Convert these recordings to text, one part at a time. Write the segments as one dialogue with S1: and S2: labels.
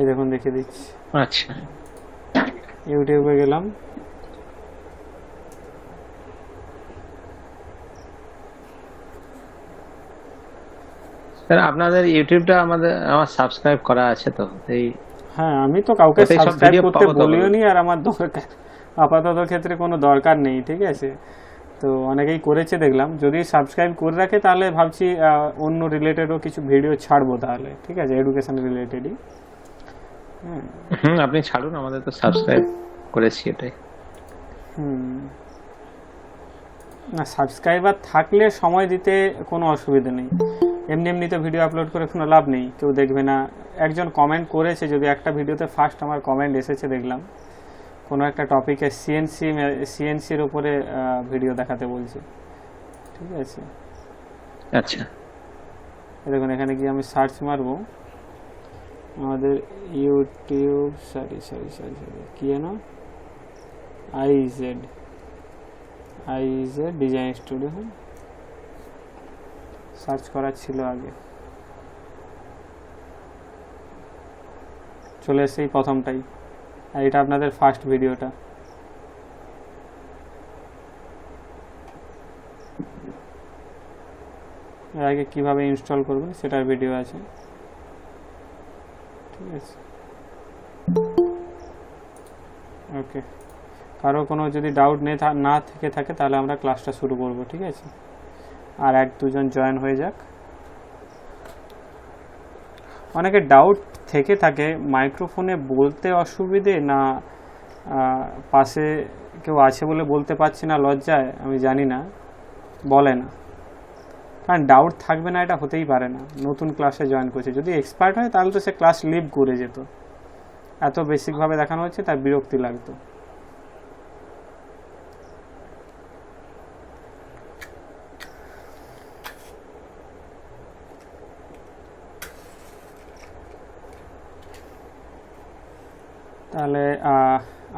S1: এই দেখুন দেখিয়ে দিচ্ছি।
S2: আচ্ছা
S1: ইউটিউবে গেলাম,
S2: স্যার আপনাদের ইউটিউবটা আমার সাবস্ক্রাইব করা আছে তো এই
S1: হ্যাঁ আমি তো কাউকে
S2: ওতেই সব
S1: সাবস্ক্রাইব
S2: ভিডিও
S1: করতে
S2: পাবো তো
S1: বলিও নি, আর আমার দরকার আপাতত ক্ষেত্রে কোনো দরকার নেই, ঠিক আছে। তো অনেকেই করেছে দেখলাম, যদি সাবস্ক্রাইব করে রাখে তাহলে ভাবছি অন্য রিলেটেডও কিছু ভিডিও ছাড়বো তাহলে, ঠিক আছে, এডুকেশন রিলেটেডই।
S2: আপনি ছাড়ুন, আমাদের তো সাবস্ক্রাইব করেছি এটাই।
S1: না সাবস্ক্রাইবার থাকলে সময় দিতে কোনো অসুবিধা নেই, এমনি এমনি তো ভিডিও আপলোড করে কোনো লাভ নেই, কেউ দেখবে না। একজন কমেন্ট করেছে, যদি একটা ভিডিওতে ফার্স্ট আমার কমেন্ট এসেছে দেখলাম, কোনো একটা টপিকে সিএনসির উপরে ভিডিও দেখাতে বলছে, ঠিক আছে।
S2: আচ্ছা
S1: দেখুন এখানে গিয়ে আমি সার্চ মারবো আমাদের ইউটিউব, সরি কি যেন, আইজেড ডিজাইন স্টুডিও, হ্যাঁ সার্চ করার ছিল আগে, চলে এসেছে এই প্রথমটাই, আর এটা আপনাদের ফার্স্ট ভিডিওটা। এর আগে কীভাবে ইনস্টল করবেন সেটার ভিডিও আছে, ঠিক আছে। ওকে, কারো কোনো যদি ডাউট না থেকে থাকে তাহলে আমরা ক্লাসটা শুরু করব, ঠিক আছে। আর এক দুজন জয়েন হয়ে যাক। অনেকে ডাউট থেকে থাকে মাইক্রোফোনে বলতে অসুবিধে না পাশে কেউ আছে বলে বলতে পারছি না লজ্জায়, আমি জানি না, বলে না। কারণ ডাউট থাকবে না এটা হতেই পারে না, নতুন ক্লাসে জয়েন করছে। যদি এক্সপার্ট হয় তাহলে তো সে ক্লাস লিভ করে যেত, এত বেসিকভাবে দেখানো হচ্ছে তার বিরক্তি লাগতো। তাহলে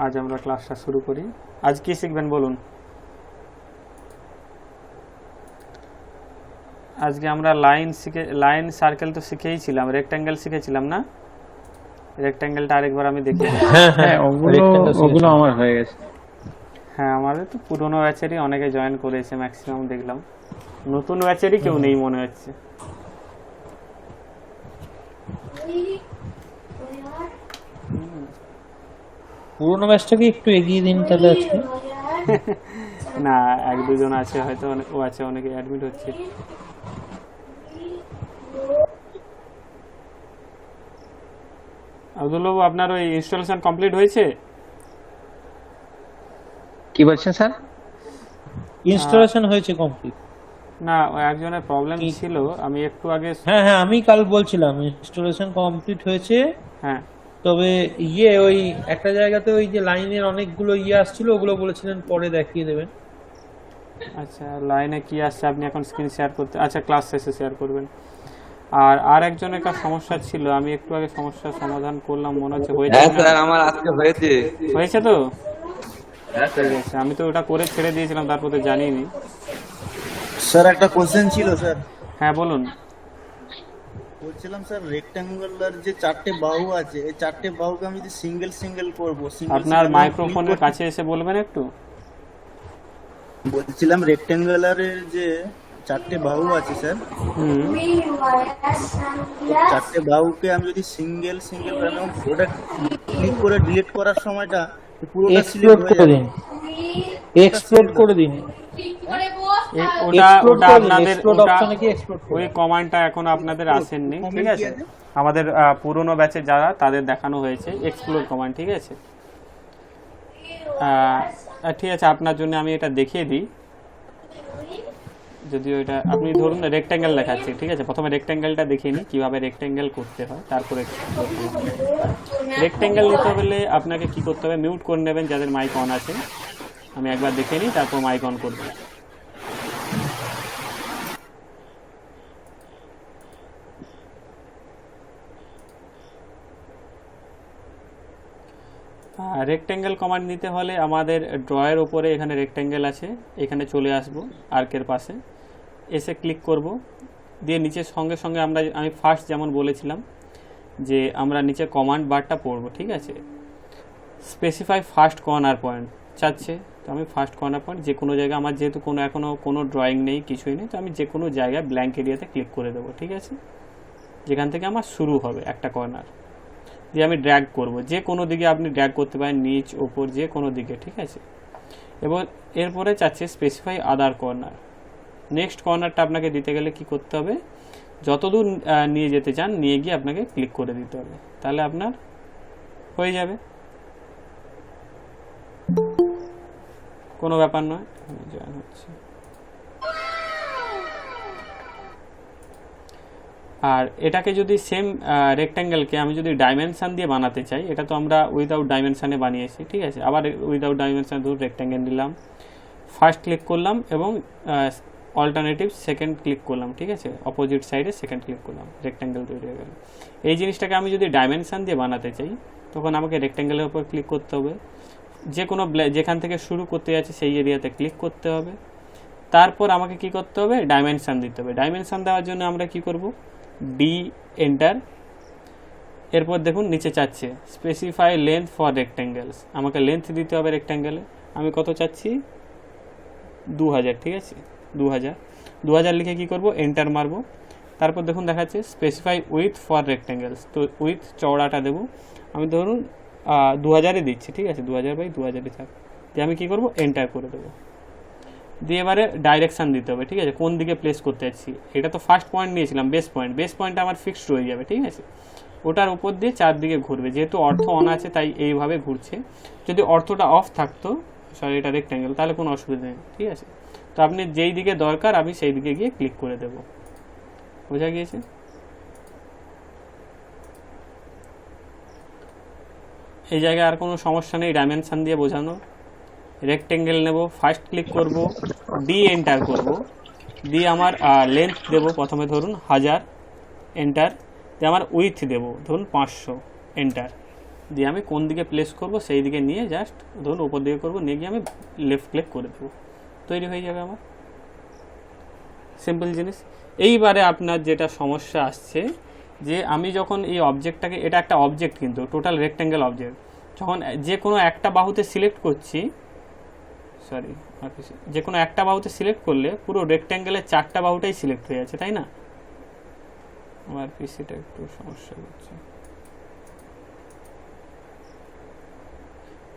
S1: আজ আমরা ক্লাসটা শুরু করি। আজ কি শিখবেন বলুন? আজকে আমরা লাইন সার্কেল তো শিখেইছিলাম, রেক্ট্যাঙ্গেল শিখেছিলাম না? রেক্ট্যাঙ্গেলটা আরেকবার আমি দেখি।
S2: হ্যাঁ ওগুলো আমার হয়ে গেছে।
S1: হ্যাঁ আমাদের তো পুরোনো ব্যাচেরই অনেকে জয়েন করেছে, ম্যাক্সিমাম দেখলাম, নতুন ব্যাচেরই কেউ নেই মনে হচ্ছে।
S3: পুরোনো ব্যাচটাকে একটু এগিয়ে দিন তাহলে আজকে।
S1: না এক দুজন আছে হয়তো, ও আছে, অনেকে অ্যাডমিট হচ্ছে। আব্দুল্লাহ আপনার ওই ইনস্টলেশন কমপ্লিট হয়েছে?
S2: কি বলছেন স্যার?
S3: ইনস্টলেশন হয়েছে কমপ্লিট?
S1: না একজনের প্রবলেম ছিল, আমি একটু আগে।
S3: হ্যাঁ আমি কাল বলছিলাম ইনস্টলেশন কমপ্লিট হয়েছে।
S1: হ্যাঁ
S3: তবে ওই একটা জায়গাতে ওই যে লাইনের অনেকগুলো আসছিল, ওগুলো বলেছিলেন পরে দেখিয়ে দেবেন।
S1: আচ্ছা লাইনে কি আসছে আপনি এখন স্ক্রিন শেয়ার করতে, আচ্ছা ক্লাস শেষে শেয়ার করবেন। আর একজনের কাছে সমস্যা ছিল, আমি একটু আগে সমস্যার সমাধান করলাম মনে হচ্ছে। হয়েছে?
S4: হ্যাঁ স্যার আমার আজকে
S1: হয়েছে তো? ঠিক আছে, আমি তো ওটা করে ছেড়ে দিয়েছিলাম, তারপর তো জানিনি।
S5: স্যার একটা কোশ্চেন ছিল স্যার।
S1: হ্যাঁ বলুন।
S5: বলছিলাম স্যার রেক্ট্যাঙ্গুলার যে চারটে বাহু আছে, এই চারটে বাহুকে আমি যদি সিঙ্গেল করব,
S1: আপনার মাইক্রোফোনের কাছে এসে বলবেন একটু।
S5: বলছিলাম রেক্ট্যাঙ্গুলারের যে চারটে বাহু আছে স্যার, চারটে বাহুকে আমি যদি সিঙ্গেল বানাবো, ওটা ক্লিক করে ডিলিট করার সময়টা পুরোটা
S3: এক্সপ্লোড করে দিন, এক্সপ্লোড করে দিন।
S1: ওটা আপনাদের ওই কমান্ডটা এখন আপনাদের আসেননি, ঠিক আছে। আমাদের পুরনো ব্যাচে যারা তাদের দেখানো হয়েছে এক্সপ্লোর কমান্ড, ঠিক আছে। ঠিক আছে, আপনার জন্য আমি এটা দেখিয়ে দিই। যদিও এটা আপনি ধরুন রেক্ট্যাঙ্গেল দেখাচ্ছি, ঠিক আছে। প্রথমে রেক্ট্যাঙ্গেলটা দেখিয়ে নিই কীভাবে রেক্ট্যাঙ্গেল করতে হয়, তারপরে রেক্ট্যাঙ্গেল নিতে হলে আপনাকে কি করতে হবে, মিউট করে নেবেন যাদের মাইক অন আছে। আমি একবার দেখে নিই, তারপর মাইক অন করবেন। রেক্ট্যাঙ্গেল কমান্ড নিতে হলে আমাদের ড্রয়ের ওপরে এখানে রেক্ট্যাঙ্গেল আছে, এখানে চলে আসব আর্কের পাশে, এসে ক্লিক করব, দিয়ে নিচে সঙ্গে সঙ্গে আমি ফার্স্ট যেমন বলেছিলাম যে আমরা নিচে কমান্ড বারটা পড়বো, ঠিক আছে। স্পেসিফাই ফার্স্ট কর্নার পয়েন্ট চাচ্ছে, তো আমি ফার্স্ট কর্নার পয়েন্ট যে কোনো জায়গায়, আমার যেহেতু এখনও কোনো ড্রয়িং নেই, কিছুই নেই, তো আমি যে কোনো জায়গায় ব্ল্যাঙ্ক এরিয়াতে ক্লিক করে দেবো, ঠিক আছে, যেখান থেকে আমার শুরু হবে একটা কর্নার দিয়ে আমি ড্র্যাগ করব, যে কোনো দিকে আপনি ড্র্যাগ করতে পারেন, নিচ ওপর যে কোনো দিকে, ঠিক আছে। এবং এরপরে চাচ্ছে স্পেসিফাই আদার কর্নার। নেক্সট কর্নারটা আপনাকে দিতে গেলে কি করতে হবে, যতদূর নিয়ে যেতে চান নিয়ে গিয়ে আপনাকে ক্লিক করে দিতে হবে, তাহলে আপনার হয়ে যাবে, কোনো ব্যাপার নয়। হচ্ছে আর এটাকে যদি সেম রেক্ট্যাঙ্গেলকে আমি যদি ডাইমেনশান দিয়ে বানাতে চাই, এটা তো আমরা উইদাউট ডাইমেনশানে বানিয়েছি, ঠিক আছে। আবার উইদাউট ডাইমেনশান ধরুন রেক্ট্যাঙ্গেল নিলাম, ফার্স্ট ক্লিক করলাম এবং অল্টারনেটিভ সেকেন্ড ক্লিক করলাম, ঠিক আছে, অপোজিট সাইডে সেকেন্ড ক্লিক করলাম, রেক্ট্যাঙ্গেল তৈরি হয়ে গেল। এই জিনিসটাকে আমি যদি ডাইমেনশান দিয়ে বানাতে চাই, তখন আমাকে রেক্ট্যাঙ্গেলের উপর ক্লিক করতে হবে, যে কোনো যেখান থেকে শুরু করতে যাচ্ছে সেই এরিয়াতে ক্লিক করতে হবে, তারপর আমাকে কি করতে হবে, ডাইমেনশান দিতে হবে। ডাইমেনশান দেওয়ার জন্য আমরা কি করব, ডি এন্টার, এরপর দেখুন নিচে চাচ্ছে স্পেসিফাই লেন্থ ফর রেক্ট্যাঙ্গেলস, আমাকে লেন্থ দিতে হবে রেক্ট্যাঙ্গেলে, আমি কত চাচ্ছি 2000, ঠিক আছে, 2000 লিখে কি করব, এন্টার মারবো। তারপর দেখুন দেখাচ্ছে স্পেসিফাই উইথ ফর রেক্ট্যাঙ্গেলস, তো উইথ চওড়াটা দেবো, আমি ধরুন 2000-এ দিচ্ছি, ঠিক আছে, 2000/2000-ই থাক, দিয়ে আমি কী করবো, এন্টার করে দেবো। দিয়ে এবারে ডাইরেকশান দিতে হবে, ঠিক আছে, কোন দিকে প্লেস করতে যাচ্ছি। এটা তো ফার্স্ট পয়েন্ট নিয়েছিলাম, বেস পয়েন্টটা আমার ফিক্সড রয়ে যাবে, ঠিক আছে, ওটার উপর দিয়ে চারদিকে ঘুরবে, যেহেতু অর্থ অন আছে তাই এইভাবে ঘুরছে। যদি অর্থটা অফ থাকতো, সরি এটা রেক্ট্যাঙ্গেল, তাহলে কোনো অসুবিধা নেই, ঠিক আছে। তো আপনি যেই দিকে দরকার আমি সেই দিকে গিয়ে ক্লিক করে দেব, বোঝা গিয়েছে। এই জায়গায় আর কোনো সমস্যা নেই, ডাইমেনশান দিয়ে বোঝানো। রেক্টেঙ্গেল নেব, ফার্স্ট ক্লিক করব, ডি এন্টার করব, দিয়ে আমার লেন্থ দেব প্রথমে ধরুন 1000, এন্টার, দিয়ে আমার উইথ দেব ধরুন 500, এন্টার, দিয়ে আমি কোন দিকে প্লেস করব সেই দিকে নিয়ে জাস্ট ধরুন উপর দিকে করব, নিয়ে গিয়ে আমি লেফট ক্লিক করে দেবো, তৈরি হয়ে যাবে আমার, সিম্পল জিনিস। এইবারে আপনার যেটা সমস্যা আসছে যে আমি যখন এই অবজেক্টটাকে, এটা একটা অবজেক্ট কিন্তু টোটাল রেক্ট্যাঙ্গেল অবজেক্ট, যখন যে কোনো একটা বাহুতে সিলেক্ট করছি, সরি যে কোনো একটা বাহুতে সিলেক্ট করলে পুরো রেক্ট্যাঙ্গেলের 4টা বাহুটাই সিলেক্ট হয়ে যাচ্ছে, তাই না? আমার পিসিটা একটু সমস্যা হচ্ছে,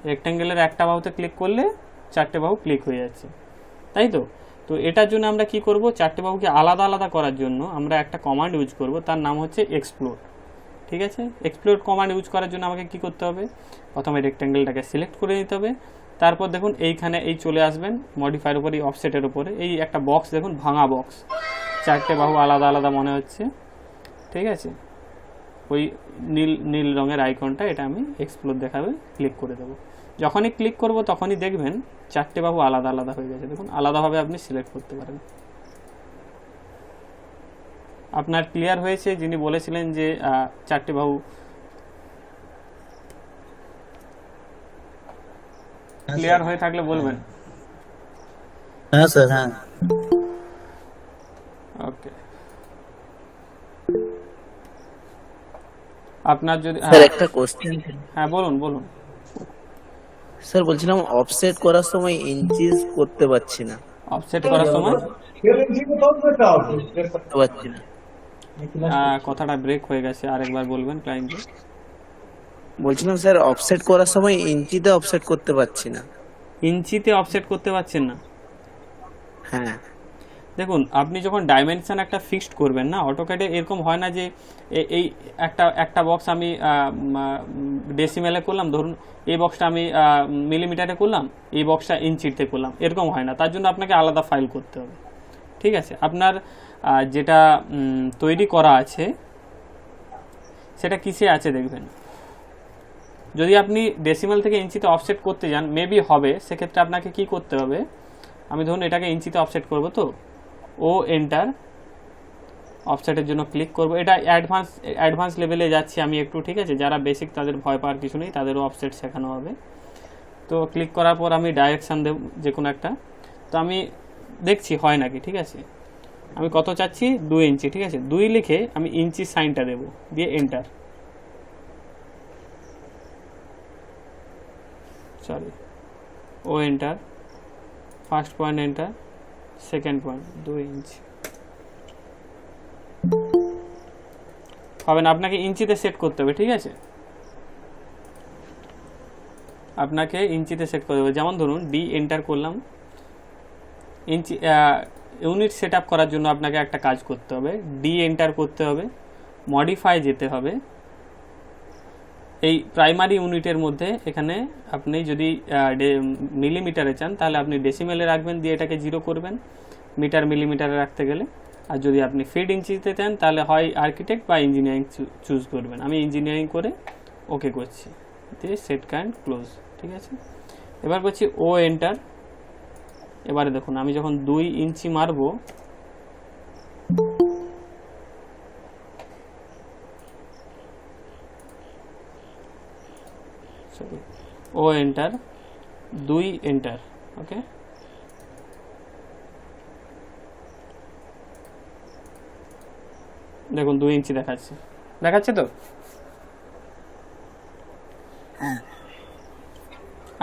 S1: রেক্ট্যাঙ্গেলের একটা বাহুতে ক্লিক করলে 4টে বাহু ক্লিক হয়ে যাচ্ছে, তাই তো। তো এটার জন্য আমরা কি করব, 4টে বাহুকে আলাদা আলাদা করার জন্য আমরা একটা কমান্ড ইউজ করব, তার নাম হচ্ছে এক্সপ্লোর, ঠিক আছে। এক্সপ্লোর কমান্ড ইউজ করার জন্য আমাকে কি করতে হবে, প্রথমে রেক্ট্যাঙ্গেলটাকে সিলেক্ট করে নিতে হবে, তারপর দেখুন এইখানে এই চলে আসবেন মডিফায়ার উপরে, এই অফসেটের উপরে এই একটা বক্স দেখুন, ভাঙা বক্স, 4টে বাহু আলাদা আলাদা মনে হচ্ছে, ঠিক আছে, ওই নীল রঙের আইকনটা, এটা আমি এক্সপ্লোর দেখাবে ক্লিক করে দেবো। যখনই ক্লিক করব তখনই দেখবেন 4টে বাহু আলাদা আলাদা হয়ে গেছে, দেখুন আলাদাভাবে আপনি সিলেক্ট করতে পারেন। আপনার ক্লিয়ার হয়েছে? যিনি বলেছিলেন যে 4টে বাহু, ক্লিয়ার হয়ে থাকলে বলবেন।
S5: হ্যাঁ স্যার, হ্যাঁ।
S1: ওকে, আপনার যদি
S4: স্যার একটা কোশ্চেন,
S1: হ্যাঁ বলুন বলুন।
S4: স্যার বলছিলাম অফসেট করার সময় ইঞ্চিস করতে পারছি না,
S1: অফসেট করার সময়
S4: করতে পারছি না।
S1: কথাটা ব্রেক হয়ে গেছে, আরেকবার বলবেন ক্লায়েন্টকে।
S4: বলছিলাম স্যার অফসেট করার সময় ইঞ্চিতে অফসেট করতে পারছি না।
S1: ইঞ্চিতে অফসেট করতে পারছেন না?
S4: হ্যাঁ।
S1: দেখুন আপনি যখন ডাইমেনশন একটা ফিক্সড করবেন না, অটোক্যাডে এরকম হয় না যে এই একটা বক্স আমি ডেসিমেলে করলাম, ধরুন এই বক্সটা আমি মিলিমিটারে করলাম, এই বক্সটা ইঞ্চিতে করলাম, এরকম হয় না। তার জন্য আপনাকে আলাদা ফাইল করতে হবে, ঠিক আছে। আপনার যেটা তৈরি করা আছে সেটা কিসে আছে দেখবেন। যদি আপনি ডেসিমেল থেকে ইঞ্চিতে অফসেট করতে যান, মেবি হবে, সেক্ষেত্রে আপনাকে কি করতে হবে, আমি ধরুন এটাকে ইঞ্চিতে অফসেট করব, তো ও এন্টার, অফসেটের জন্য ক্লিক করব। এটা অ্যাডভান্স লেভেলে যাচ্ছি আমি একটু, ঠিক আছে, যারা বেসিক তাদের ভয় পাওয়ার কিছু নেই, তাদেরও অফসেট শেখানো হবে। তো ক্লিক করার পর আমি ডাইরেকশান দেব যে কোনো একটা, তো আমি দেখছি হয় নাকি, ঠিক আছে। আমি কত চাচ্ছি, 2 ইঞ্চি, ঠিক আছে, 2 লিখে আমি ইঞ্চি সাইনটা দেবো, দিয়ে এন্টার, সরি ও enter, first point enter, second point 2 inch হবে না, আপনাকে ইঞ্চিতে সেট করতে হবে, ঠিক আছে? আপনাকে ইঞ্চিতে সেট করতে হবে। যেমন ধরুন ডি এন্টার করলাম, ইঞ্চি ইউনিট সেট আপ করার জন্য আপনাকে একটা কাজ করতে হবে, ডি এন্টার করতে হবে, মডিফাই যেতে হবে। এই প্রাইমারি ইউনিটের মধ্যে এখানে আপনি যদি মিলিমিটারে চান তাহলে আপনি ডেসিমেলে রাখবেন, দিয়ে এটাকে 0 করবেন মিটার মিলিমিটারে রাখতে গেলে। আর যদি আপনি ফিট ইঞ্চিতে চান তাহলে হয় আর্কিটেক্ট বা ইঞ্জিনিয়ারিং চুজ করবেন। আমি ইঞ্জিনিয়ারিং করে ওকে করছি, দিয়ে সেট কারেন্ট ক্লোজ, ঠিক আছে? এবার করছি ও এন্টার। এবারে দেখুন আমি যখন 2 ইঞ্চি মারবো, ও এন্টার, 2 এন্টার, ওকে? দেখুন 2 ইঞ্চি দেখাচ্ছে তো?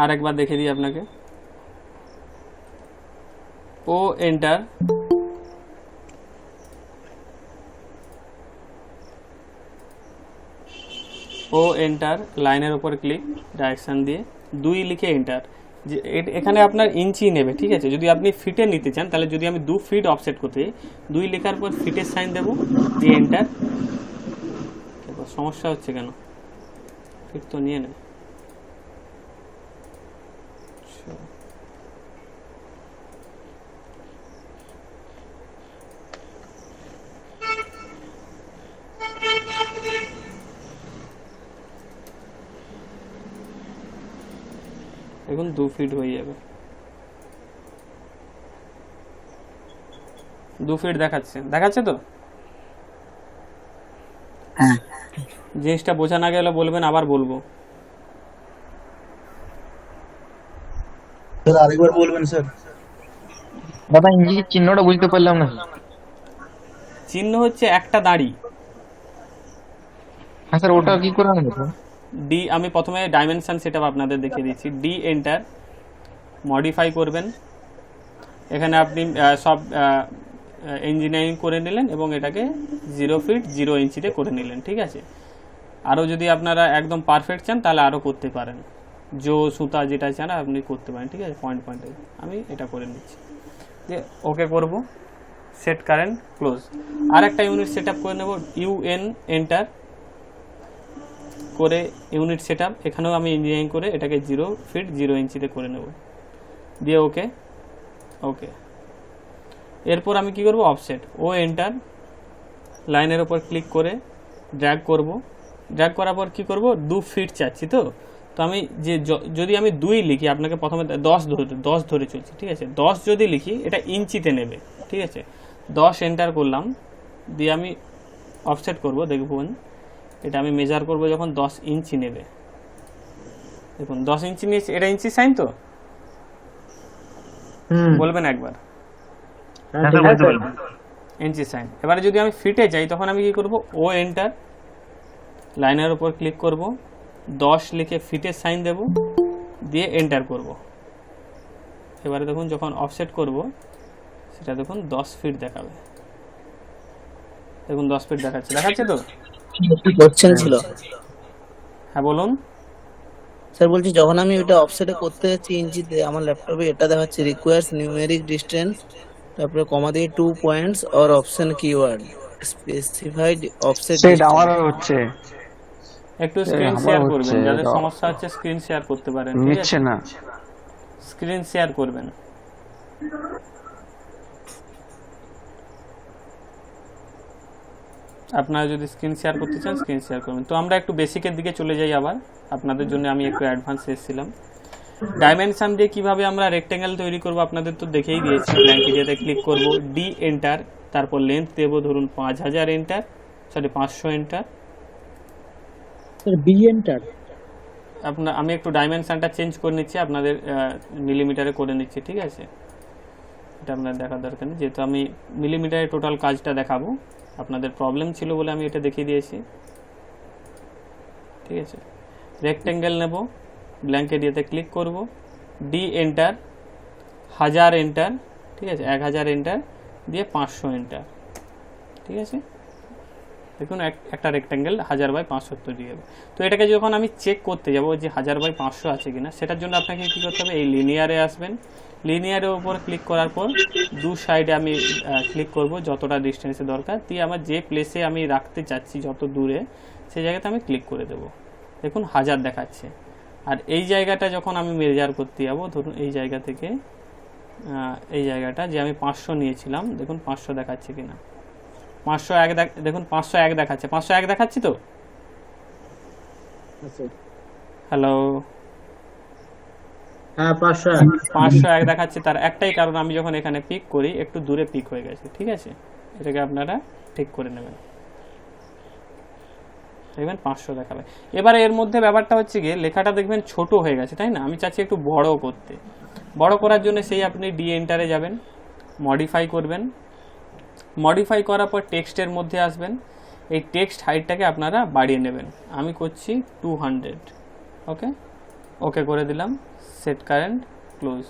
S1: আর একবার দেখে দিই আপনাকে, ও এন্টার, ও এন্টার, লাইনের উপর ক্লিক, ডাইরেকশন দিয়ে 2 লিখে এন্টার। যে এখানে আপনার ইঞ্চি নেবে, ঠিক আছে? যদি আপনি ফিটে নিতে চান তাহলে যদি আমি 2 ফিট অফসেট করতে চাই, 2 লেখার পর ফিটের সাইন দেবো, দিয়ে এন্টার। সমস্যা হচ্ছে কেন? ফিট তো নিয়ে নেয়। এখন 2 ফিট হয়ে যাবে, 2 ফিট দেখাচ্ছে তো?
S4: হ্যাঁ
S1: জিনিসটা বোঝা না গেলে বলবেন, আবার বলবো।
S5: স্যার আরেকবার বলবেন স্যার।
S2: দাদা ইঞ্জিনের চিহ্নটা বুঝতে পারলাম না।
S1: চিহ্ন হচ্ছে একটা দাঁড়ি।
S2: হ্যাঁ স্যার, ওটা কি করে আনবো?
S1: ডি, আমি প্রথমে ডাইমেনশন সেটআপ আপনাদের দেখিয়ে দিচ্ছি। ডি এন্টার, মডিফাই করবেন। এখানে আপনি সব ইঞ্জিনিয়ারিং করে নিলেন এবং এটাকে 0 ফিট 0 ইঞ্চিতে করে নিলেন, ঠিক আছে? আরও যদি আপনারা একদম পারফেক্ট চান তাহলে আরও করতে পারেন, সুতা যেটা চান আপনি করতে পারেন, ঠিক আছে? পয়েন্টে আমি এটা করে নিচ্ছি, যে ওকে করব, সেট কারেন্ট ক্লোজ। আর একটা ইউনিট সেট আপ করে নেব, ইউএন এন্টার করে ইউনিট সেট আপ। এখানেও আমি ইঞ্জিনিয়ারিং করে এটাকে 0 ফিট 0 ইঞ্চিতে করে নেব, দিয়ে ওকে। এরপর আমি কি করব, অফসেট, ও এন্টার, লাইনের ওপর ক্লিক করে ড্র্যাগ করব। ড্র্যাগ করার পর কি করব, 2 ফিট চাচ্ছি তো আমি যদি আমি 2 লিখি, আপনাকে প্রথমে 10 ধরে চলছি, ঠিক আছে? 10 যদি লিখি এটা ইঞ্চিতে নেবে, ঠিক আছে? 10 এন্টার করলাম, দিয়ে আমি অফসেট করব। দেখুন এটা আমি মেজার করব যখন 10 ইঞ্চি নেবে। দেখুন 10 ইঞ্চি নিয়েছে, এটা ইঞ্চি সাইন তো? বলবেন একবার, ইঞ্চি সাইন। এবারে যদি আমি ফিটে যাই তখন আমি কি করব, ও এন্টার, লাইনের উপর ক্লিক করব, 10 লিখে ফিটের সাইন দেব, দিয়ে এন্টার করব। এবারে দেখুন যখন অফসেট করব সেটা দেখুন 10 ফিট দেখাবে। দেখুন 10 ফিট দেখাচ্ছে তো?
S4: কোশ্চেন ছিল
S1: হ্যাঁ বলুন।
S4: স্যার, বলছি যখন আমি ওটা অফসেটে করতে যাচ্ছি ইঞ্চিতে, আমার ল্যাপটপে এটা দেখাচ্ছে রিকোয়ার্স নিউমেরিক ডিসটেন্স, তারপরে কমা দিয়ে 2 points or option keyword specified offset.
S2: সেটা আমারও হচ্ছে,
S1: একটু স্ক্রিন শেয়ার করবেন, যাদের সমস্যা হচ্ছে স্ক্রিন শেয়ার করতে পারেন, ঠিক আছে?
S2: নিচ্ছে না,
S1: স্ক্রিন শেয়ার করবেন। আপনারা যদি স্ক্রিন শেয়ার করতে চান স্ক্রিন শেয়ার করবেন। তো আমরা একটু বেসিকের দিকে চলে যাই আবার, আপনাদের জন্য আমি একটু অ্যাডভান্স এসেছিলাম। ডাইমেনশন দিয়ে কিভাবে আমরা রেক্টেঙ্গেল তৈরি করব আপনাদের তো দেখেই দিয়েছি। ব্ল্যাঙ্ক এরিয়াতে ক্লিক করব, ডি এন্টার, তারপর লেন্থ দেব ধরুন 5000 এন্টার, 500 এন্টার।
S3: বি এন্টার
S1: আমি একটু ডাইমেনশনটা চেঞ্জ করে নিচ্ছি, আপনাদের মিলিমিটারে করে নিচ্ছি, ঠিক আছে? এটা আপনার দেখার দরকার নেই, যেহেতু আমি মিলিমিটারে টোটাল কাজটা দেখাবো। আপনাদের প্রবলেম ছিল বলে আমি এটা দেখিয়ে দিয়েছি, ঠিক আছে? রেক্টেঙ্গেল নেব, ব্ল্যাঙ্ক এরিয়াতে ক্লিক করব, ডি এন্টার, 1000 এন্টার, ঠিক আছে, 1000 এন্টার দিয়ে 500 এন্টার, ঠিক আছে। দেখুন একটা রেক্ট্যাঙ্গেল 1000/500 তৈরি হবে। তো এটাকে যখন আমি চেক করতে যাব যে 1000/500 আছে কিনা, সেটার জন্য আপনাকে কী করতে হবে, এই লিনিয়ারে আসবেন, লিনিয়ারের উপর ক্লিক করার পর দু সাইডে আমি ক্লিক করব যতটা ডিস্টেন্সে দরকার, দিয়ে আমার যে প্লেসে আমি রাখতে চাচ্ছি যত দূরে, সেই জায়গাতে আমি ক্লিক করে দেব। দেখুন 1000 দেখাচ্ছে। আর এই জায়গাটা যখন আমি মেজার করতে যাবো, ধরুন এই জায়গা থেকে এই জায়গাটা যে আমি 500 নিয়েছিলাম, দেখুন 500 দেখাচ্ছে কিনা, 501 দেখুন 501 দেখাচ্ছে, 501 দেখাচ্ছি তো, হ্যালো,
S3: হ্যাঁ
S1: 501 দেখাচ্ছে। তার একটাই কারণ, আমি যখন এখানে পিক করি একটু দূরে পিক হয়ে গেছে, ঠিক আছে, এটাকে আপনারা ঠিক করে নেবেন, দেখবেন 500 দেখাবে। এবারে এর মধ্যে ব্যাপারটা হচ্ছে গিয়ে লেখাটা দেখবেন ছোট হয়ে গেছে, তাই না, আমি চাচ্ছি একটু বড় করতে। বড় করার জন্য সেই আপনি ডি এন্টারে যাবেন, মডিফাই করবেন, মডিফাই করার পর টেক্সটের মধ্যে আসবেন, এই টেক্সট হাইটটাকে আপনারা বাড়িয়ে নেবেন, আমি করছি 200, ওকে, ওকে করে দিলাম, সেট কারেন্ট ক্লোজ।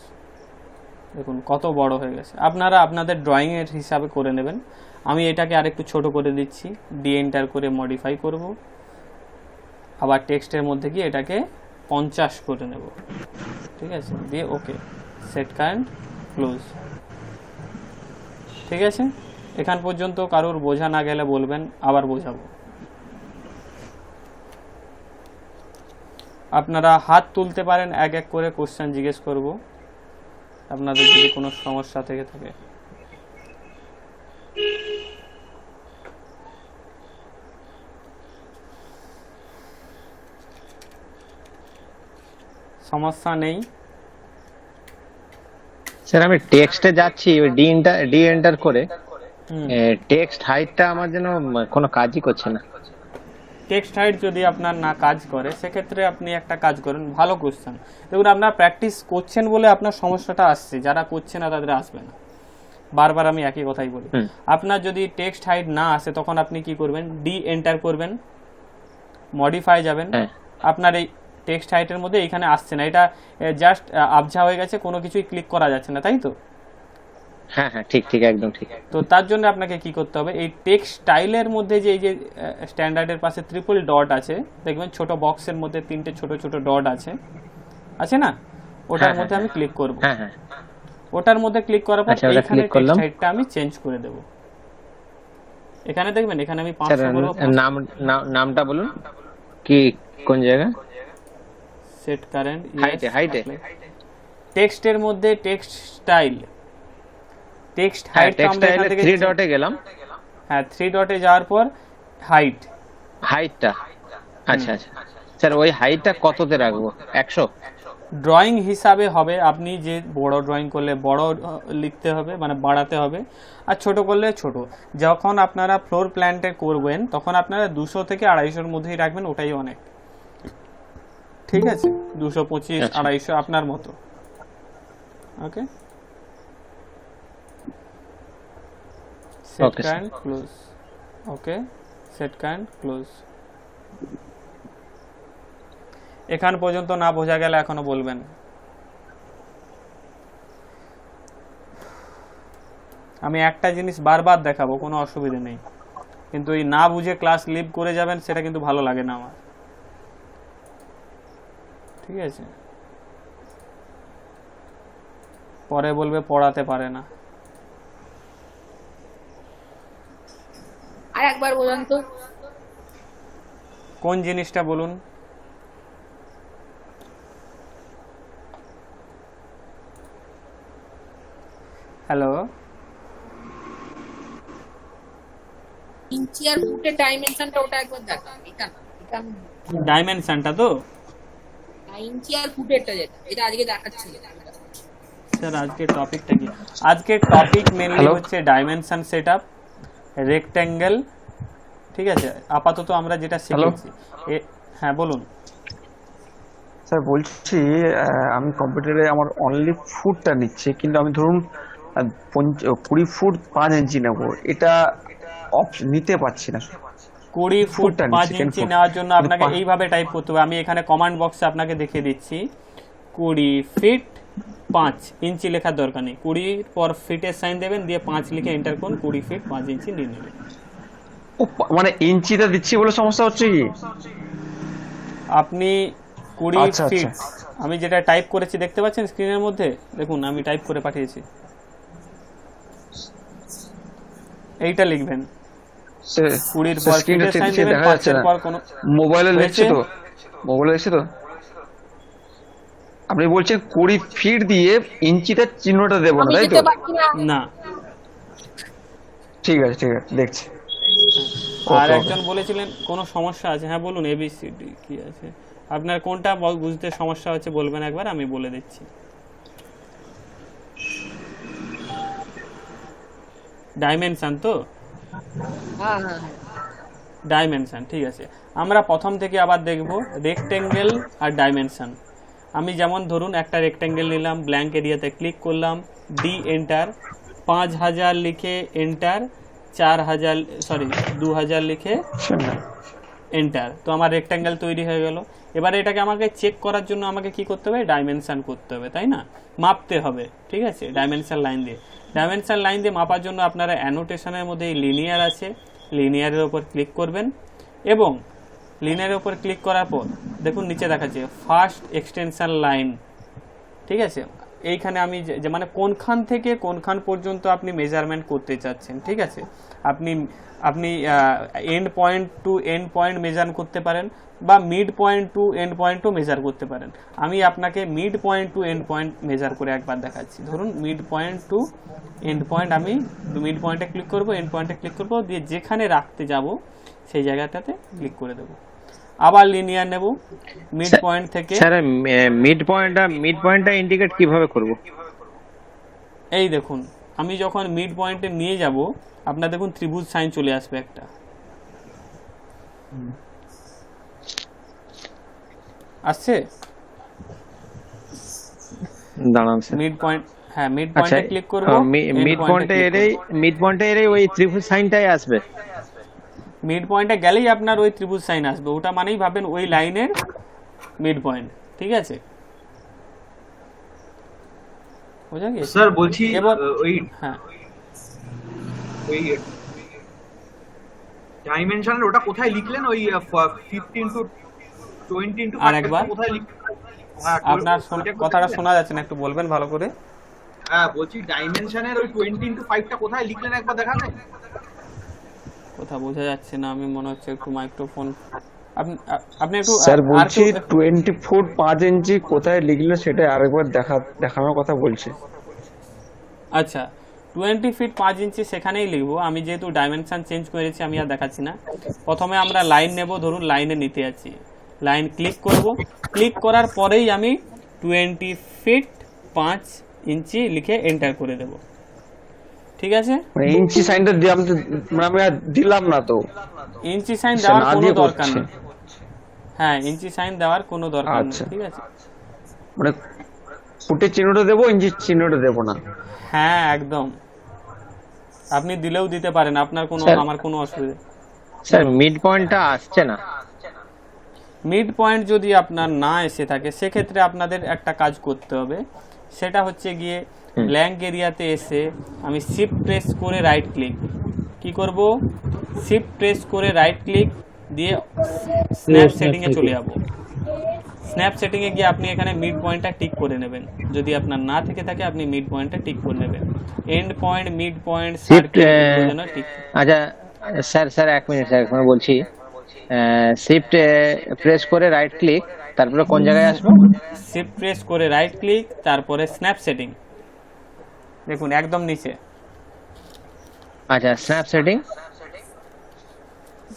S1: দেখুন কত বড় হয়ে গেছে, আপনারা আপনাদের ড্রয়িংয়ের হিসাবে করে নেবেন। আমি এটাকে আরেকটু ছোট করে দিচ্ছি, ডি এন্টার করে মডিফাই করব, আবার টেক্সটের মধ্যে গিয়ে এটাকে 50 করে নেব, ঠিক আছে, দিয়ে ওকে, সেট কারেন্ট ক্লোজ, ঠিক আছে। এখান পর্যন্ত কারোর বোঝা না গেলে বলবেন, আবার বোঝাবো। আপনারা হাত তুলতে পারেন, এক এক করে কোশ্চেন জিজ্ঞেস করব আপনাদের যদি কোনো সমস্যা থেকে থাকে। সমস্যা নেই
S2: স্যার আমি টেক্সটে যাচ্ছি, ডি এন্টার করে টেক্সট হাইটটা আমার যেন কোনো কাজই করছে না।
S1: টেক্সট হাইট যদি আপনার না কাজ করে, সেক্ষেত্রে আপনি একটা কাজ করেন, ভালো কোশ্চেন। দেখুন আপনার প্র্যাকটিস করছেন বলে আপনার সমস্যাটা আসছে, যারা করছে না তাদের আসবে না, বারবার আমি একই কথাই বলি। আপনার যদি টেক্সট হাইট না আসে, তখন আপনি কি করবেন, ডি এন্টার করবেন, মডিফাই যাবেন, আপনার এই টেক্সট হাইটের মধ্যে এইখানে আসছে না, এটা জাস্ট আবঝা হয়ে গেছে, কোনো কিছুই ক্লিক করা যাচ্ছে না, তাই তো?
S2: হ্যাঁ হ্যাঁ, ঠিক ঠিক, একদম ঠিক।
S1: তো তার জন্য আপনাকে কি করতে হবে, এই টেক্সট স্টাইলের মধ্যে যে এই যে স্ট্যান্ডার্ডের পাশে ট্রিপল ডট আছে, দেখবেন ছোট বক্সের মধ্যে 3টে ছোট ছোট ডট আছে না, ওটার মধ্যে আমি ক্লিক করব।
S2: হ্যাঁ হ্যাঁ,
S1: ওটার মধ্যে ক্লিক করার পর এইখানে টেক্সট হাইটটা আমি চেঞ্জ করে দেব। এখানে দেখবেন, এখানে আমি 500 করব।
S2: নামটা বলুন, কি কোন জায়গা?
S1: সেট কারেন্ট
S2: হাইটে
S1: টেক্সটের মধ্যে টেক্সট স্টাইল, টেক্সট হাইট আমরা এখান থেকে
S2: 3 ডটে গেলাম।
S1: হ্যাঁ, 3 ডটে যাওয়ার পর হাইটটা,
S2: আচ্ছা আচ্ছা স্যার, ওই হাইটটা কততে রাখবো? 100?
S1: ড্রয়িং হিসাবে হবে, আপনি যে বড় ড্রয়িং করলে বড় লিখতে হবে, মানে বাড়াতে হবে, আর ছোট করলে ছোট। যখন আপনারা ফ্লোর প্ল্যানটা করবেন, তখন আপনারা 200 থেকে 250-এর মধ্যেই রাখবেন, ওটাই অনেক, ঠিক আছে, 225, 250 আপনার মতো, ওকে। সেট কারেন্ট ক্লোজ, ওকে, সেট কারেন্ট ক্লোজ। এখান পর্যন্ত না বোঝা গেলে এখনো বলবেন। আমি একটা জিনিস বারবার দেখাবো, কোনো অসুবিধা নেই, কিন্তু এই না বুঝে ক্লাস লিভ করে যাবেন, সেটা কিন্তু ভালো লাগে না আমার, ঠিক আছে, পরে বলবে পড়াতে পারে না।
S6: আর একবার বলুন তো,
S1: কোন জিনিসটা বলুন? হ্যালো,
S6: ইঞ্চি আর ফুটের ডাইমেনশনটা ওটা একবার দেখান। এটা
S1: ডাইমেনশনটা তো
S6: ইঞ্চি আর ফুটেরটা যেটা আজকে দেখাচ্ছিল।
S1: স্যার আজকের টপিকটা কি? আজকের টপিক মেইনলি হচ্ছে ডাইমেনশন সেটআপ, রেক্ট্যাঙ্গেল, ঠিক আছে, আপাতত আমরা যেটা শিখেছি। হ্যাঁ বলুন
S7: স্যার। বলছি আমি কম্পিউটারে আমার অনলি ফুটটা নিচ্ছে, কিন্তু আমি ধরুন 20 ফুট 5 ইঞ্চি নেবো, এটা নিতে পারছি না,
S1: 20 ফুট
S7: ফুটটা
S1: 5
S7: নিচ্ছি, 10
S1: ইঞ্চি
S7: ফুট।
S1: নেওয়ার জন্য
S7: মানে
S1: আপনাকে
S7: পা-
S1: এইভাবে টাইপ করতে হবে। আমি এখানে কমান্ড বক্সে আপনাকে দেখিয়ে দিচ্ছি। 20 ফিট 5 ইঞ্চি লেখার দরকার নেই, 20 পর ফিটের সাইন দেবেন, দিয়ে 5 লিখে এন্টার করুন, 20 ফিট 5 ইঞ্চি নিয়ে নেবেন।
S7: মানে ইঞ্চিটা দিচ্ছি বলে সমস্যা হচ্ছে কি?
S1: আপনি 20
S7: আচ্ছা,
S1: ফিট,
S7: আচ্ছা।
S1: আমি যেটা টাইপ করেছি দেখতে পাচ্ছেন স্ক্রিনের মধ্যে, দেখুন আমি টাইপ করে পাঠিয়েছি, এইটা লিখবেন। 20 পর
S7: স্ক্রিনটা
S1: ফিটের সাইন
S7: ঠিক
S1: দেবেন,
S7: দেখা যাচ্ছে
S1: 5
S7: না।
S1: এর পর কোনো
S7: মোবাইলে দেখছে
S1: হয়েছে?
S7: তো, মোবাইলে দেখছে তো। আপনি বলছেন 20 ফিট দিয়ে ইঞ্চিটা চিহ্নটা দেবো না,
S6: আমি
S7: তাই তো?
S6: যেতে পারছি না।
S1: না।
S7: ঠিক আছে, ঠিক আছে, দেখছি।
S1: আর
S7: ওকে,
S1: একজন বলেছিলেন কোনো সমস্যা আছে, হ্যাঁ বলুন এবিসিডি কি আছে, আপনার কোনটা বুঝতে সমস্যা হচ্ছে বলবেন একবার, আমি বলে দিচ্ছি। ডাইমেনশন তো,
S6: হ্যাঁ হ্যাঁ হ্যাঁ।
S1: ডাইমেনশন ঠিক আছে। আমরা প্রথম থেকে আবার দেখব রেক্টেঙ্গেল আর ডাইমেনশন। আমি যেমন ধরুন একটা রেক্টেঙ্গেল নিলাম, ব্ল্যাঙ্ক এরিয়াতে ক্লিক করলাম, ডি এন্টার, 5000 লিখে এন্টার, 2000 লিখে এন্টার, তো আমার রেক্টেঙ্গেল তৈরি হয়ে গেল। এবারে এটাকে আমাকে চেক করার জন্য আমাকে কি করতে হবে, ডাইমেনশন করতে হবে, তাই না, মাপতে হবে, ঠিক আছে। ডাইমেনশন লাইন দিয়ে মাপার জন্য আপনারা অ্যানোটেশনের মধ্যে এই লিনিয়ার আছে, লিনিয়ারের উপর ক্লিক করবেন, এবং লিনিয়ারের উপর ক্লিক করার পর দেখুন নিচে দেখাচ্ছে ফার্স্ট এক্সটেনশন লাইন, ঠিক আছে। এইখানে আমি যে মানে কোনখান থেকে কোনখান পর্যন্ত আপনি মেজারমেন্ট করতে চাচ্ছেন, ঠিক আছে। আপনি end point to end point measure করতে পারেন, বা মিড পয়েন্ট টু এন্ড পয়েন্টও মেজার করতে পারেন। আমি আপনাকে mid point to end point measure করে একবার দেখাচ্ছি। ধরুন mid point to end point, আমি মিড পয়েন্টে ক্লিক করব, এন্ড পয়েন্টে ক্লিক করব, দিয়ে যেখানে রাখতে যাব সেই জায়গাটাতে ক্লিক করে দেব। আবার লিনিয়ার নেব, মিড পয়েন্ট থেকে,
S2: স্যার মিড পয়েন্টটা ইন্ডিকেট কিভাবে করব?
S1: এই দেখুন আমি যখন মিড পয়েন্টে নিয়ে যাব, আপনার দেখুন ত্রিভুজ সাইন চলে আসবে একটা, আসছে
S2: দাঁড়ান স্যার।
S1: মিড পয়েন্ট, হ্যাঁ মিড
S2: আচ্ছা,
S1: পয়েন্টে ক্লিক করব,
S2: মিড পয়েন্টে এলেই ওই ত্রিভুজ সাইনটাই আসবে।
S1: মিড পয়েন্টে গেলেই আপনার ওই ত্রিভুজ সাইন আসবে, ওটা মানেই ভাবেন ওই লাইনের মিড পয়েন্ট, ঠিক আছে। বোঝা গেছে
S8: স্যার বলছি
S1: এবার?
S8: ওই
S1: হ্যাঁ,
S8: ওই ডাইমেনশনাল ওটা কোথায় লিখলেন? ওই 15 টু 20 টু
S1: আর একবার?
S8: কোথায় লিখলেন?
S1: আপনার কথাটা শোনা যাচ্ছে না, একটু বলবেন ভালো করে।
S8: হ্যাঁ বলছি ডাইমেনশনের ওই 20 টু 5টা কোথায় লিখলেন একবার দেখাবেন?
S1: কথা বোঝা যাচ্ছে না, আমি মনে হচ্ছে একটু মাইক্রোফোন, আপনি একটু
S7: স্যার
S1: আর
S7: বলছি
S1: একটু-
S7: 20 ফুট 5 ইঞ্চি কোথায় লিখলে সেটা আরেকবার দেখানোর কথা বলছি।
S1: আচ্ছা 20 ফিট 5 ইঞ্চি সেখানেই লিখবো, আমি যেহেতু ডাইমেনশন চেঞ্জ করেছি আমি আর দেখাচ্ছি না। প্রথমে আমরা লাইন নেব, ধরুন লাইনে নিতে যাচ্ছি, লাইন ক্লিক করব, ক্লিক করার পরেই আমি 20 ফিট 5 ইঞ্চি লিখে এন্টার করে দেব, ঠিক আছে।
S7: মানে ইঞ্চি সাইনটা দিয়ে আমি আর দিলাম না তো,
S1: ইঞ্চি সাইন দেওয়ার
S7: না
S1: কোনো
S7: দিয়ে
S1: দরকার
S7: করছে।
S1: নেই, হ্যাঁ ইঞ্চি সাইন দেওয়ার কোনো দরকার নেই,
S7: আচ্ছা।
S1: ঠিক আছে।
S7: মানে ফুটের চিহ্নটা দেবো, ইঞ্চির চিহ্নটা দেবো না।
S1: হ্যাঁ একদম, আপনি দিলেও দিতে পারেন, আপনার কোনো,
S2: স্যার-
S1: আমার কোনো অসুবিধা।
S2: স্যার মিড পয়েন্টটা আসছে না।
S1: মিড পয়েন্ট যদি আপনার না এসে থাকে সেক্ষেত্রে আপনাদের একটা কাজ করতে হবে, সেটা হচ্ছে গিয়ে ব্ল্যাঙ্ক এরিয়াতে এসে আমি শিফট প্রেস করে রাইট ক্লিক, কি করব, শিফট প্রেস করে রাইট ক্লিক দিয়ে স্ন্যাপ সেটিংয়ে চলে যাব। স্ন্যাপ সেটিংয়ে গিয়ে আপনি এখানে মিড পয়েন্টটা টিক করে নেবেন, যদি আপনার না থেকে থাকে আপনি মিড পয়েন্টটা টিক করে নেবেন, end point, mid point, circle tick.
S2: আচ্ছা স্যার এক মিনিট বলছি, শিফট প্রেস করে রাইট ক্লিক, তারপরে কোন জায়গায় আসবো?
S1: শিফট প্রেস করে রাইট ক্লিক, তারপরে স্ন্যাপ সেটিং, দেখুন একদম নিচে।
S2: আচ্ছা স্ন্যাপ সেটিং,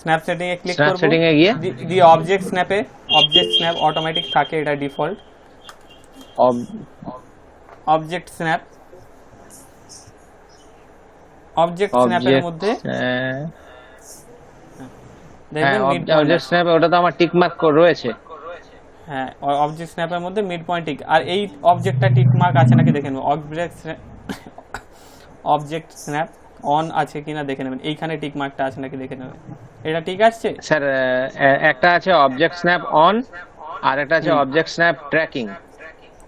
S1: স্ন্যাপ সেটিং এ ক্লিক
S2: স্ন্যাপ
S1: করব,
S2: সেটিং এ গিয়ে
S1: দিয়ে অবজেক্ট স্ন্যাপ অটোমেটিক থাকে, এটা ডিফল্ট অবজেক্ট স্ন্যাপের মধ্যে দেখবেন মিড
S2: অবজেক্ট স্ন্যাপ, ওটা তো আমার টিক মার্ক রয়েছে।
S1: হ্যাঁ অবজেক্ট স্ন্যাপের মধ্যে মিড পয়েন্ট টিক, আর এই অবজেক্টটা টিক মার্ক আছে নাকি দেখে নেবেন, অবজেক্ট স্ন্যাপ অন আছে কিনা দেখে নেবেন, এইখানে টিক মার্কটা আছে নাকি দেখে নেবেন। এটা ঠিক আছে?
S2: স্যার একটা আছে অবজেক্ট স্ন্যাপ অন, আর একটা আছে অবজেক্ট স্ন্যাপ ট্র্যাকিং।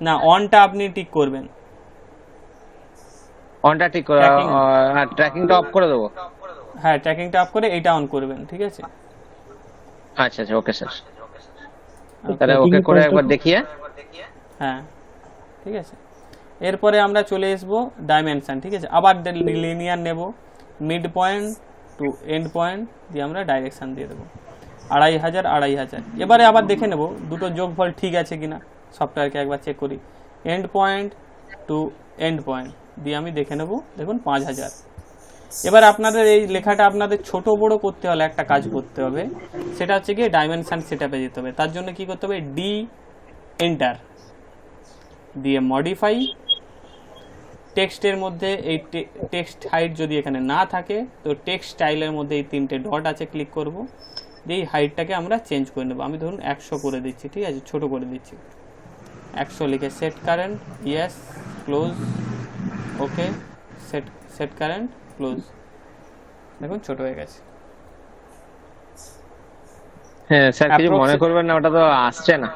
S1: না, অনটা আপনি ঠিক করবেন।
S2: অনটা ঠিক করে
S1: Tracking।
S2: আর ট্র্যাকিংটা অফ করে দেবো।
S1: হ্যাঁ, ট্র্যাকিংটা অফ করে এইটা অন করবেন, ঠিক আছে?
S2: আচ্ছা আচ্ছা, ওকে স্যার, তাহলে ওকে করে একবার দেখিয়ে।
S1: হ্যাঁ, ঠিক আছে। এরপরে আমরা চলে আসবো ডাইমেনশন, ঠিক আছে? আবার লিনিয়ার নেব, mid point to end point দিয়ে আমরা ডাইরেকশন দিয়ে দেবো 2500 2500। এবারে আবার দেখে নেব দুটো যোগফল ঠিক আছে কিনা, সফটওয়্যারকে একবার চেক করি। End point to end point দিয়ে আমি দেখে নেব, দেখুন 5000। এবার আপনাদের এই লেখাটা আপনাদের ছোট বড় করতে হলে একটা কাজ করতে হবে, সেটা হচ্ছে কি ডাইমেনশন সেটআপে যেতে হবে। তার জন্য কি করতে হবে, ডি এন্টার দিয়ে মডিফাই, টেক্সটের মধ্যে এই টেক্সট হাইট যদি এখানে না থাকে তো টেক্সট স্টাইলের মধ্যে এই 3টে ডট আছে, ক্লিক করব, দিয়ে এই হাইটটাকে আমরা চেঞ্জ করে নেব। আমি ধরুন 100 করে দিচ্ছি, ঠিক আছে? ছোট করে দিচ্ছি, 100 লিখে সেট কারেন্ট, ইয়েস, ক্লোজ, ওকে, সেট কারেন্ট, ক্লোজ। দেখুন ছোট হয়ে গেছে।
S2: হ্যাঁ স্যার, কিছু মনে করবেন না, ওটা তো আসছে না।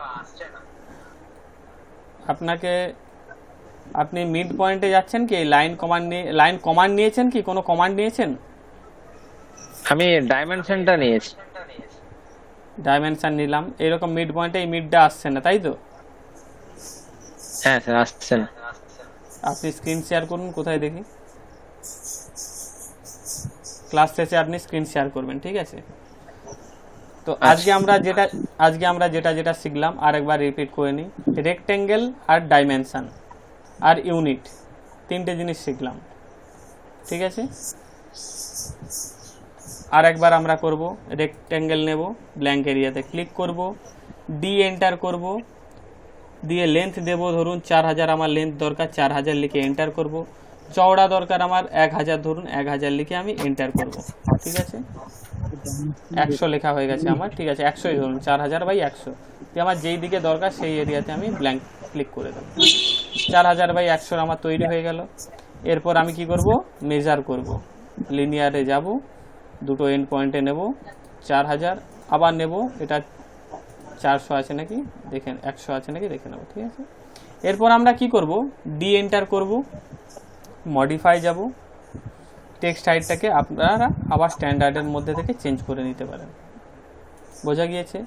S1: আপনি মিড পয়েন্টে যাচ্ছেন কি লাইন কমান্ড নিয়েছেন কি, কোনো কমান্ড নিয়েছেন?
S2: আমি ডাইমেনশনটা নিয়েছি।
S1: ডাইমেনশন নিলাম, এরকম মিড পয়েন্টে এই মিডটা আসছে না, তাই তো?
S2: হ্যাঁ স্যার, আসছে না।
S1: আপনি স্ক্রিন শেয়ার করুন, কোথায় দেখি? ক্লাস শেষে আপনি স্ক্রিন শেয়ার করবেন, ঠিক আছে? তো আজকে আমরা যেটা শিখলাম আরেকবার রিপিট করে নিই। রেক্টেঙ্গেল আর ডাইমেনশন আর ইউনিট, 3টে জিনিস শিখলাম, ঠিক আছে? আর একবার আমরা করব, রেক্টেঙ্গেল নেব, ব্ল্যাঙ্ক এরিয়াতে ক্লিক করব, ডি এন্টার করব, দিয়ে লেন্থ দেব, ধরুন 4000 আমার লেন্থ দরকার, 4000 লিখে এন্টার করব। চওড়া দরকার আমার 1000, ধরুন 1000 লিখে আমি এন্টার করব, ঠিক আছে? 100 লেখা হয়ে গেছে আমার, ঠিক আছে? 100ই ধরুন, 4000/100 দিয়ে আমার যেই দিকে দরকার সেই এরিয়াতে আমি ব্ল্যাঙ্ক ক্লিক করে দেবো। 4000/100 আমার তৈরি হয়ে গেল। এরপর আমি কি করব, মেজার করব, লিনিয়ারে যাব, দুটো এন্ড পয়েন্টে নেব, 4000 আবার নেব, এটা 400 আছে নাকি দেখেন, 100 আছে নাকি দেখে নেব, ঠিক আছে? এরপর আমরা কি করব, ডি এন্টার করব, মডিফাই যাব, টেক্সট হাইটটাকে আপনারা আবার স্ট্যান্ডার্ডের মধ্যে থেকে চেঞ্জ করে নিতে পারেন, বোঝা গিয়েছে?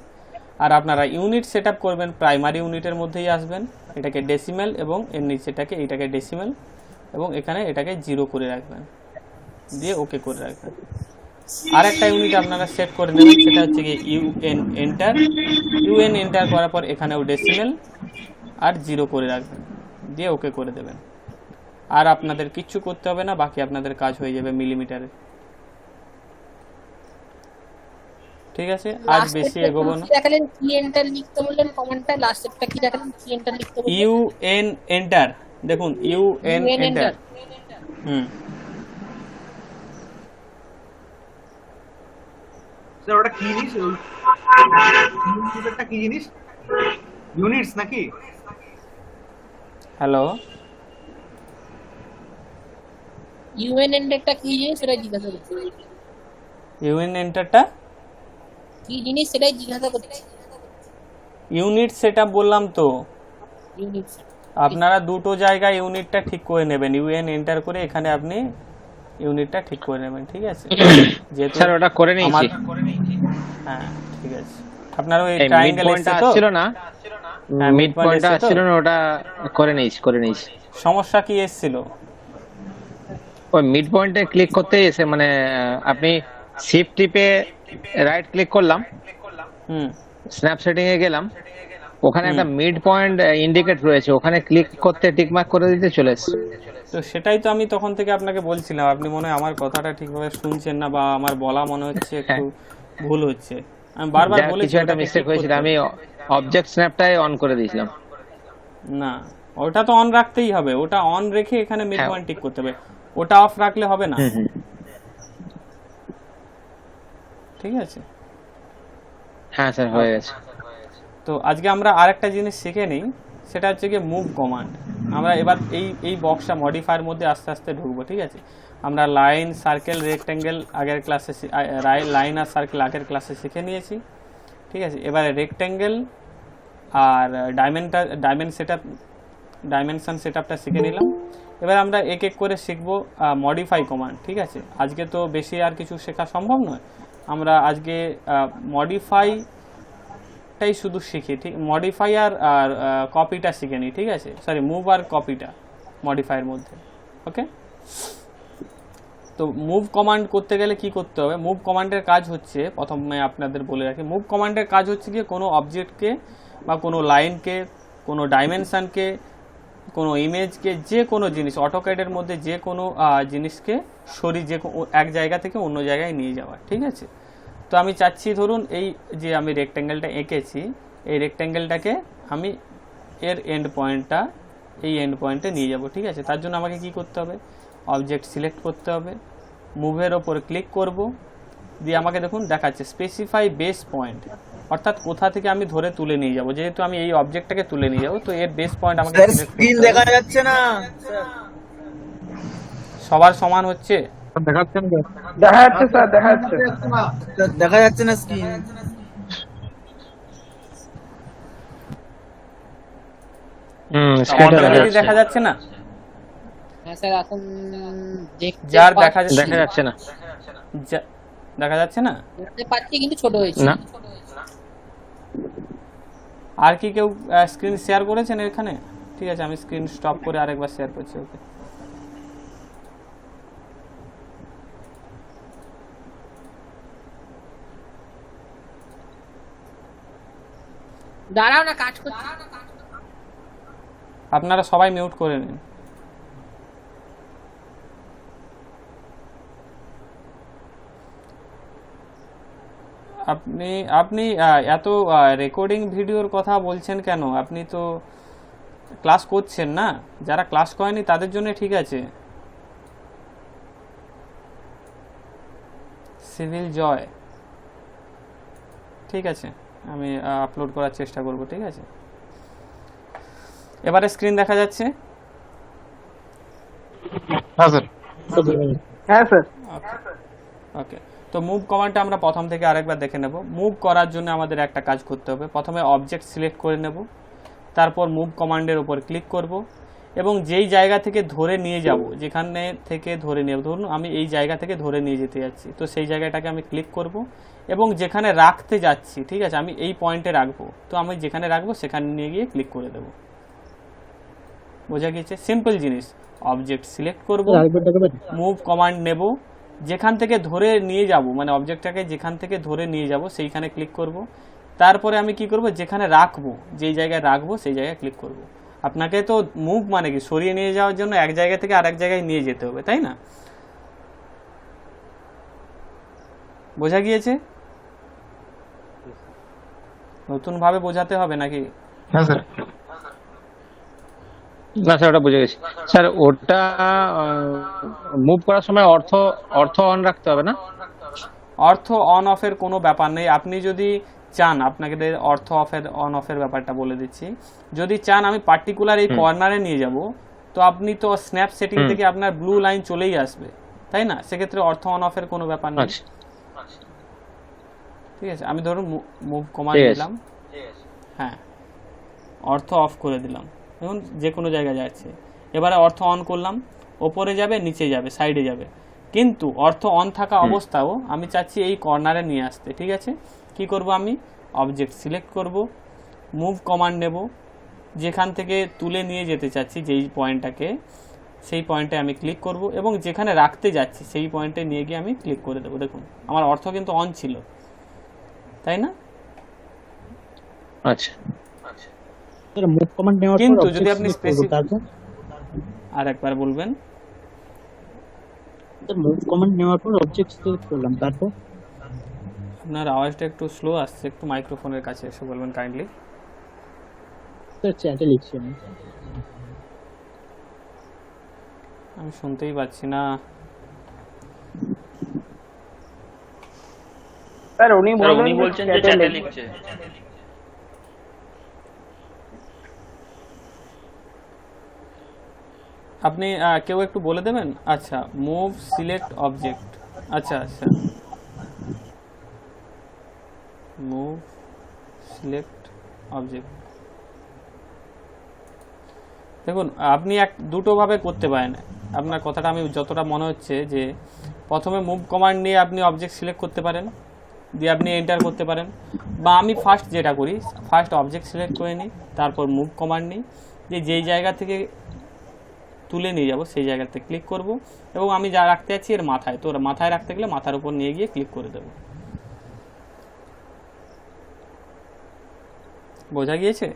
S1: আর আপনারা ইউনিট সেটআপ করবেন, প্রাইমারি ইউনিটের মধ্যেই আসবেন, এটাকে ডেসিমেল এবং এর নিচেটাকে এইটাকে ডেসিমেল এবং এখানে এটাকে 0 করে রাখবেন, দিয়ে ওকে করে রাখবেন। আর একটা ইউনিট আপনারা সেট করে নেবেন, সেটা হচ্ছে কি ইউএন এন্টার করার পর এখানেও ডেসিমেল আর 0 করে রাখবেন, দিয়ে ওকে করে দেবেন। আর আপনাদের কিচ্ছু করতে হবে না, বাকি আপনাদের কাজ হয়ে যাবে মিলিমিটারে, ঠিক আছে? আজ বেশি এগোবো না।
S6: দেখালেন কি এন্টার লিখতে বললেন, কমান্ডটা লাস্টেরটা কি দেখালেন, কি এন্টার লিখতে বললেন?
S1: ইউএন এন্টার, দেখুন ইউএন এন্টার।
S8: স্যার ওটা কি জিনিস, ইউনিটটা কি জিনিস? ইউনিটস নাকি?
S1: হ্যালো,
S6: ইউএন এন্টারটা কি জিনিস সেটা জিজ্ঞাসা করতে,
S1: ইউএন এন্টারটা
S6: কি জিনিস সেটাই জিজ্ঞাসা করতে।
S1: ইউনিট সেটআপ বললাম তো,
S6: ইউনিট
S1: আপনারা দুটো জায়গায় ইউনিটটা ঠিক করে নেবেন, ইউএন এন্টার করে এখানে আপনি ইউনিটটা ঠিক করে নেবেন, ঠিক আছে? যেহেতু
S2: স্যার ওটা করে নিয়েছি।
S1: হ্যাঁ, ঠিক আছে। আপনারা ওই
S2: মিড
S1: ট্রায়াঙ্গেল
S2: পয়েন্টটা
S1: এসেছে তো?
S2: আসছিল না,
S1: হ্যাঁ,
S2: মিড পয়েন্টটা আসছিল না, ওটা করে নিয়েছি।
S1: সমস্যা কি এসেছিল?
S2: ওই মিড পয়েন্টে ক্লিক করতেই এসে মানে আপনি শিফট টিপে রাইট ক্লিক করলাম, স্ন্যাপ সেটিং এ গেলাম, ওখানে একটা মিড পয়েন্ট ইন্ডিকেট রয়েছে, ওখানে ক্লিক করতে টিক মার্ক করে দিতে চলে এসেছে।
S1: তো সেটাই তো আমি তখন থেকে আপনাকে বলছিলাম, আপনি মনে হয় আমার কথাটা ঠিকভাবে শুনছেন না, বা আমার বলা মনে হচ্ছে একটু ভুল হচ্ছে। আমি বারবার বলেছি
S2: কিছু একটা মিস্টেক হয়েছিল, আমি অবজেক্ট স্ন্যাপটাই অন করে দিয়েছিলাম।
S1: না, ওটা তো অন রাখতেই হবে, ওটা অন রেখে এখানে মিড পয়েন্ট টিক করতে হবে, ওটা অফ রাখলে হবে না, ঠিক আছে?
S2: হ্যাঁ স্যার, হয়ে গেছে।
S1: তো আজকে আমরা আরেকটা জিনিস শিখে নিই, সেটা হচ্ছে কি মুভ কমান্ড। আমরা এবার এই বক্সটা মডিফায়ার মধ্যে আস্তে আস্তে ঢুকবো, ঠিক আছে। আমরা লাইন, সার্কেল, রেক্টেঙ্গেল আগের ক্লাসে লাইন আর সার্কেল আগের ক্লাসে শিখে নিয়েছি, ঠিক আছে। এবারে রেক্টেঙ্গেল আর ডাইমেনশন সেটআপটা শিখে নিলাম। এবার আমরা এক এক করে শিখবো মডিফাই কমান্ড, ঠিক আছে। আজকে তো বেশি আর কিছু শেখা সম্ভব নয়, আমরা আজকে মডিফাইটাই শুধু শিখি, ঠিক। মডিফাই আর কপিটা শিখে নিই, ঠিক আছে। সরি, মুভ আর কপিটা মডিফাইয়ের মধ্যে, ওকে। তো মুভ কমান্ড করতে গেলে কি করতে হবে? মুভ কমান্ডের কাজ হচ্ছে, প্রথমে আপনাদের বলে রাখি, মুভ কমান্ডের কাজ হচ্ছে কি কোনো অবজেক্টকে বা কোনো লাইনকে, কোনো ডাইমেনশনকে, কোনো ইমেজকে, যে কোনো জিনিস অটোক্যাডের মধ্যে যে কোনো জিনিসকে সরিয়ে এক জায়গা থেকে অন্য জায়গায় নিয়ে যাওয়া, ঠিক আছে। তো আমি চাচ্ছি, ধরুন এই যে আমি রেক্ট্যাঙ্গেলটা এঁকেছি, এই রেক্ট্যাঙ্গেলটাকে আমি এর এন্ড পয়েন্টটা এই এন্ড পয়েন্টে নিয়ে যাব, ঠিক আছে। তার জন্য আমাকে কি করতে হবে? অবজেক্ট সিলেক্ট করতে হবে, মুভের ওপর ক্লিক করব, দিয়ে আমাকে দেখুন দেখাচ্ছে স্পেসিফাই বেস পয়েন্ট, অর্থাৎ কোথা থেকে আমি ধরে তুলে নিয়ে যাব। যেহেতু আমি এই অবজেক্টটাকে তুলে নিয়ে যাব, তো এর বেস পয়েন্ট আমাকে
S5: স্ক্রিন দেখা যাচ্ছে না
S1: সবার সমান হচ্ছে।
S7: দেখা যাচ্ছে স্যার,
S5: দেখা যাচ্ছে না স্ক্রিন।
S1: অটোমেটিক দেখা যাচ্ছে না?
S6: হ্যাঁ স্যার, এখন
S1: যার দেখা
S2: যাচ্ছে না,
S1: দেখা যাচ্ছে না,
S6: দেখতে পাচ্ছি কিন্তু ছোট হয়েছে
S2: না।
S1: আর কি কেউ স্ক্রিন শেয়ার করেছেন এখানে? ঠিক আছে, আমি স্ক্রিন স্টপ করে আরেকবার শেয়ার করছি, ওকে।
S6: দাঁড়াও না, কাজ করছি।
S1: আপনারা সবাই মিউট করে নিন। আপনি এত রেকর্ডিং ভিডিওর কথা বলছেন কেন? আপনি তো ক্লাস করছেন না। যারা ক্লাস করেনি তাদের জন্য ঠিক আছে। সিভিল জয়, ঠিক আছে, আমি আপলোড করার চেষ্টা করব, ঠিক আছে। এবারে স্ক্রিন দেখা যাচ্ছে?
S7: হ্যাঁ স্যার।
S1: ওকে, তো মুভ কমান্ডটা আমরা প্রথম থেকে আরেকবার দেখে নেব। মুভ করার জন্য আমাদের একটা কাজ করতে হবে। প্রথমে অবজেক্ট সিলেক্ট করে নেব, তারপর মুভ কমান্ডের উপর ক্লিক করব এবং যেই জায়গা থেকে ধরে নিয়ে যাব, যেখানে থেকে ধরে নিয়ে, ধরুন আমি এই জায়গা থেকে ধরে নিয়ে যেতে যাচ্ছি, তো সেই জায়গাটাকে আমি ক্লিক করব এবং যেখানে রাখতে যাচ্ছি, ঠিক আছে, আমি এই পয়েন্টে রাখবো, তো আমি যেখানে রাখবো সেখানে নিয়ে গিয়ে ক্লিক করে দেব। বোঝা গিয়েছে? সিম্পল জিনিস। অবজেক্ট সিলেক্ট করব, মুভ কমান্ড নেব, যেখান থেকে ধরে নিয়ে যাব, মানে অবজেক্টটাকে যেখান থেকে ধরে নিয়ে যাব সেইখানে ক্লিক করব, তারপরে আমি কি করব, যেখানে রাখবো, যেই জায়গায় রাখবো সেই জায়গায় ক্লিক করব। আপনাকে তো মুভ মানে কি, সরিয়ে নিয়ে যাওয়ার জন্য এক জায়গা থেকে আরেক জায়গায় নিয়ে যেতে হবে, তাই না? বোঝা গিয়েছে? নতুন ভাবে বোঝাতে হবে নাকি?
S7: হ্যাঁ স্যার।
S2: না স্যার, ওটা বুঝে গেছি স্যার। ওটা মুভ করার সময় অর্থ অন রাখতে হবে না?
S1: অর্থ অন অফের কোনো ব্যাপার নেই। আপনি যদি চান, আপনাকে অর্থ অফের অন অফের ব্যাপারটা বলে দিচ্ছি। যদি চান আমি পার্টিকুলার এই কর্নারে নিয়ে যাব, তো আপনি তো স্ন্যাপ সেটিং থেকে আপনার ব্লু লাইন চলেই আসবে, তাই না? সেক্ষেত্রে অর্থ অন অফের কোনো ব্যাপার নেই, ঠিক আছে। আমি ধরুন মুভ কমান্ড দিলাম, হ্যাঁ, অর্থ অফ করে দিলাম, দেখুন যে কোনো জায়গায় যাচ্ছে। এবারে অর্থ অন করলাম, ওপরে যাবে, নিচে যাবে, সাইডে যাবে, কিন্তু অর্থ অন থাকা অবস্থাও আমি চাচ্ছি এই কর্নারে নিয়ে আসতে, ঠিক আছে। কি করব, আমি অবজেক্ট সিলেক্ট করব, মুভ কমান্ড নেব, যেখান থেকে তুলে নিয়ে যেতে চাচ্ছি যেই পয়েন্টটাকে, সেই পয়েন্টে আমি ক্লিক করব এবং যেখানে রাখতে যাচ্ছি সেই পয়েন্টে নিয়ে গিয়ে আমি ক্লিক করে দেবো। দেখুন আমার অর্থ কিন্তু অন ছিল, তাই না?
S2: আচ্ছা,
S3: মুভ কমান্ড নেওয়ার পর
S1: কিন্তু যদি আপনি আরেকবার বলবেন।
S3: মুভ কমান্ড নেওয়ার পর অবজেক্ট সিলেক্ট করলাম, তারপর
S1: আপনার আওয়াজটা একটু স্লো আসছে, একটু মাইক্রোফোনের কাছে এসে বলবেন কাইন্ডলি।
S3: স্যার চ্যাটে লিখছি
S1: আমি শুনতেই পাচ্ছি না
S7: স্যার। উনি বলছেন যে চ্যাটে লিখছে।
S1: আপনি কেউ একটু বলে দেবেন? আচ্ছা, মুভ সিলেক্ট অবজেক্ট, আচ্ছা আচ্ছা, মুভ সিলেক্ট অবজেক্ট। দেখুন আপনি দুটো ভাবে করতে পারেন। আপনার কথাটা আমি যতটা মনে হচ্ছে যে প্রথমে মুভ কমান্ড নিয়ে আপনি অবজেক্ট সিলেক্ট করতে পারেন, দিয়ে আপনি এন্টার করতে পারেন, বা আমি ফার্স্ট যেটা করি, ফার্স্ট অবজেক্ট সিলেক্ট করে নিই, তারপর মুভ কমান্ড নিই, যেই জায়গা থেকে তুলে নিয়ে যাব সেই জায়গাতে ক্লিক করব, এবং আমি যা রাখতে যাচ্ছি এর মাথায়, তো মাথায় রাখতে গেলে মাথার উপর নিয়ে গিয়ে ক্লিক করে দেব। বোঝা গিয়েছে?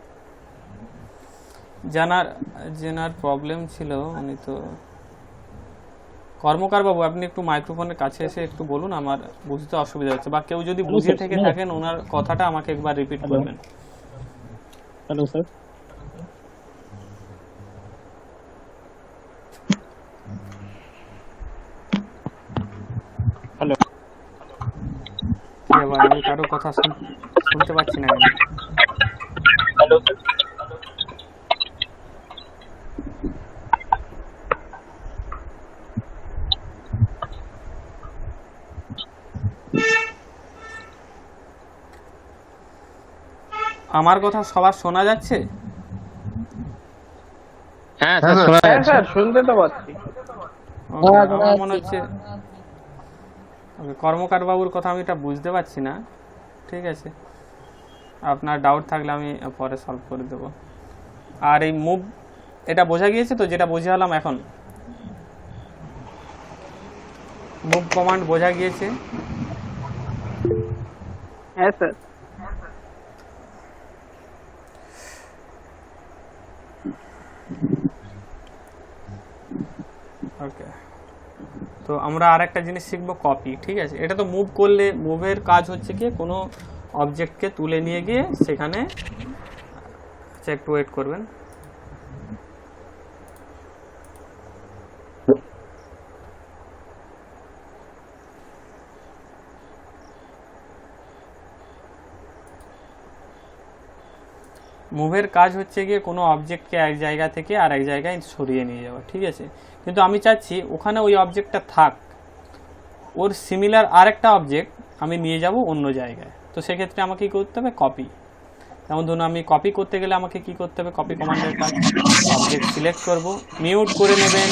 S1: জানার প্রবলেম ছিল, উনি তো কর্মকার বাবু, আপনি একটু মাইক্রোফোনের কাছে এসে একটু বলুন, আমার বুঝতে অসুবিধা হচ্ছে, বা কেউ যদি বুঝে থেকে থাকেন ওনার কথাটা আমাকে একবার রিপিট করবেন।
S9: Hello sir. হ্যালো।
S1: আমি কারো কথা শুনতে পাচ্ছি না।
S9: Hello sir.
S1: আমার কথা সবার শোনা যাচ্ছে?
S2: হ্যাঁ স্যার শোনা যাচ্ছে।
S9: স্যার শুনতে তো পাচ্ছি।
S1: আমার মনে হচ্ছে কর্মকার বাবুর কথা আমি এটা বুঝতে পারছি না। ঠিক আছে, আপনার ডাউট থাকলে আমি পরে সলভ করে দেব। আর এই মুভ, এটা বোঝা গিয়েছে তো, যেটা বোঝালাম এখন? মুভ কমান্ড বোঝা গিয়েছে?
S9: হ্যাঁ স্যার।
S1: ওকে, তো আমরা আরেকটা জিনিস শিখবো, কপি। ঠিক আছে, এটা তো মুভ করলে, মুভের কাজ হচ্ছে কি কোনো অবজেক্টকে তুলে নিয়ে গিয়ে সেখানে, আচ্ছা একটু ওয়েট করবেন। মুভের কাজ হচ্ছে গিয়ে কোনো অবজেক্টকে এক জায়গা থেকে আর এক জায়গায় সরিয়ে নিয়ে যাওয়া। ঠিক আছে, কিন্তু আমি চাচ্ছি ওখানে ওই অবজেক্টটা থাক, ওর সিমিলার আরেকটা অবজেক্ট আমি নিয়ে যাব অন্য জায়গায়। তো সেক্ষেত্রে আমাকে কী করতে হবে? কপি। যেমন ধরুন আমি কপি করতে গেলে আমাকে কি করতে হবে? কপি কমান্ডের কাজ, অবজেক্ট সিলেক্ট করব, মিউট করে নেবেন,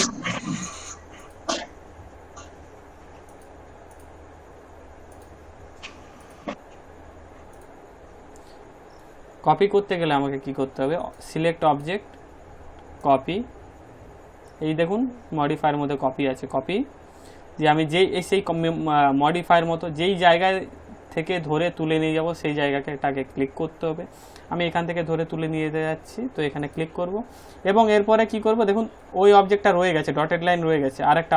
S1: কপি করতে গেলে আমাকে কি করতে হবে? সিলেক্ট অবজেক্ট, কপি, এই দেখুন মডিফায়ার মধ্যে কপি আছে, কপি, যে আমি সেই মডিফায়ার মতো যেই জায়গায় থেকে ধরে তুলে নিয়ে যাব সেই জায়গাটাকে ক্লিক করতে হবে। আমি এখান থেকে ধরে তুলে নিয়ে যেতে যাচ্ছি, তো এখানে ক্লিক করব, এবং এরপরে কি করব? দেখুন ওই অবজেক্টটা রয়ে গেছে, ডটেড লাইন রয়ে গেছে, আরেকটা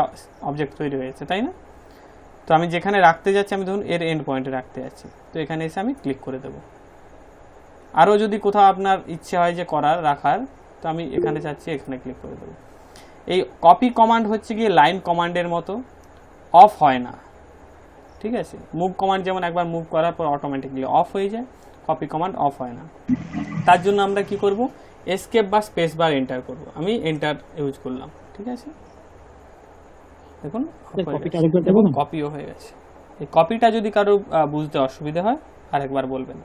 S1: অবজেক্ট তৈরি হয়েছে, তাই না? তো আমি যেখানে রাখতে যাচ্ছি, আমি ধরুন এর এন্ড পয়েন্টে রাখতে যাচ্ছি, তো এখানে এসে আমি ক্লিক করে দেব। আরও যদি কোথাও আপনার ইচ্ছে হয় যে রাখার, তো আমি এখানে চাচ্ছি, এখানে ক্লিক করে দেবো। এই কপি কমান্ড হচ্ছে গিয়ে লাইন কমান্ডের মতো, অফ হয় না। ঠিক আছে, মুভ কমান্ড যেমন একবার মুভ করার পর অটোমেটিকলি অফ হয়ে যায়, কপি কমান্ড অফ হয় না। তার জন্য আমরা কি করব? এসকেপ বা স্পেস বার এন্টার করব। আমি এন্টার ইউজ করলাম। ঠিক আছে, দেখুন কপিও হয়ে গেছে। এই কপিটা যদি কারো বুঝতে অসুবিধা হয় আরেকবার বলবেন।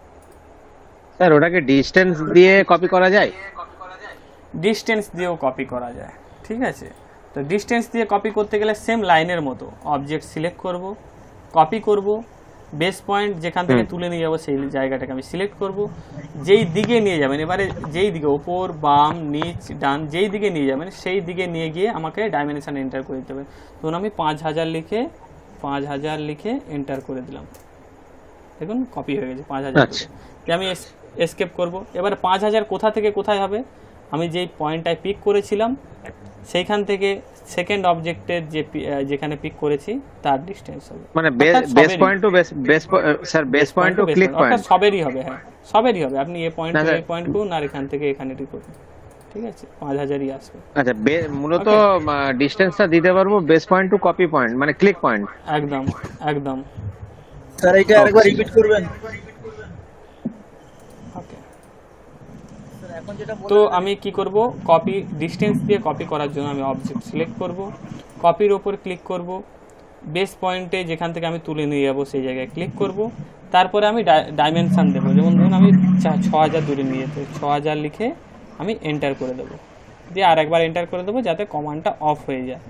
S2: স্যার ওটাকে ডিসটেন্স দিয়ে কপি করা যায়?
S1: ডিসটেন্স দিয়েও কপি করা যায়। ঠিক আছে, তো ডিসটেন্স দিয়ে কপি করতে গেলে সেম লাইনের মতো অবজেক্ট সিলেক্ট করব, কপি করব, বেস পয়েন্ট যেখান থেকে তুলে নিয়ে যাবো সেই জায়গাটাকে আমি সিলেক্ট করব, যেই দিকে নিয়ে যাবেন, এবারে যেই দিকে, ওপর বাম নিচ ডান যেই দিকে নিয়ে যাবেন সেই দিকে নিয়ে গিয়ে আমাকে ডাইমেনশন এন্টার করে দিতে হবে। ধরুন আমি 5000 লিখে এন্টার করে দিলাম, দেখুন কপি হয়ে গেছে 5000। আমি এসকেপ করব। এবার 5000 কোথা থেকে কোথায় হবে? আমি যেই পয়েন্টটায় পিক করেছিলাম সেইখান থেকে সেকেন্ড অবজেক্টের যেখানে পিক করেছি তার ডিসটেন্স হবে,
S2: মানে base point to sir base point to click point
S1: সবেরই হবে। হ্যাঁ, সবেরই হবে। আপনি এই পয়েন্ট থেকে এই পয়েন্ট করুন আর এখান থেকে এখানে করুন, ঠিক আছে, 5000ই আসবে।
S2: আচ্ছা, মূলত ডিসটেন্সটা দিতে পারবো base point to copy point, মানে ক্লিক পয়েন্ট।
S1: একদম একদম।
S5: স্যার এটা আরেকবার রিপিট করবেন?
S1: ওকে,
S5: স্যার এখন যেটা
S1: তো আমি কি করব, কপি ডিস্টেন্স দিয়ে কপি করার জন্য আমি অবজেক্ট সিলেক্ট করব, কপির ওপর ক্লিক করব, বেস পয়েন্টে যেখান থেকে আমি তুলে নিয়ে যাব সেই জায়গায় ক্লিক করব, তারপরে আমি ডাইমেনশান দেবো। যেমন ধরুন আমি 6000 দূরে নিয়ে যেতে, 6000 লিখে আমি এন্টার করে দেবো, দিয়ে আর একবার এন্টার করে দেবো যাতে কমান্ডটা অফ হয়ে যায়।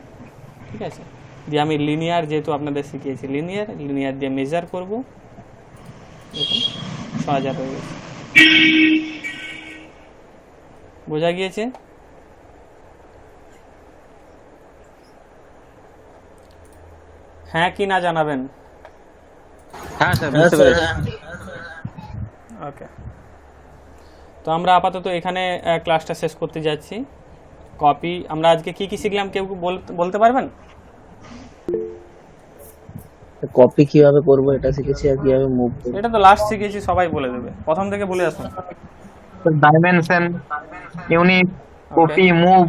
S1: ঠিক আছে, দিয়ে আমি লিনিয়ার, যেহেতু আপনাদের শিখিয়েছি লিনিয়ার দিয়ে মেজার করব, দেখুন 6000 হয়ে গেছে। বোঝা গিয়েছে? হ্যাঁ কি না জানাবেন।
S2: হ্যাঁ স্যার, বুঝতে পেরেছি।
S1: ওকে, তো আমরা আপাতত এখানে ক্লাসটা শেষ করতে যাচ্ছি। কপি আমরা আজকে কি কি শিখলাম কেউ বলতে পারবেন?
S4: কপি কিভাবে করব এটা শিখেছি, আর কিভাবে মুভ করব
S1: এটা তো লাস্ট শিখেছি, সবাই বলে দেবে, প্রথম থেকে বলে আসুন।
S8: Dimension, unit, copy, move.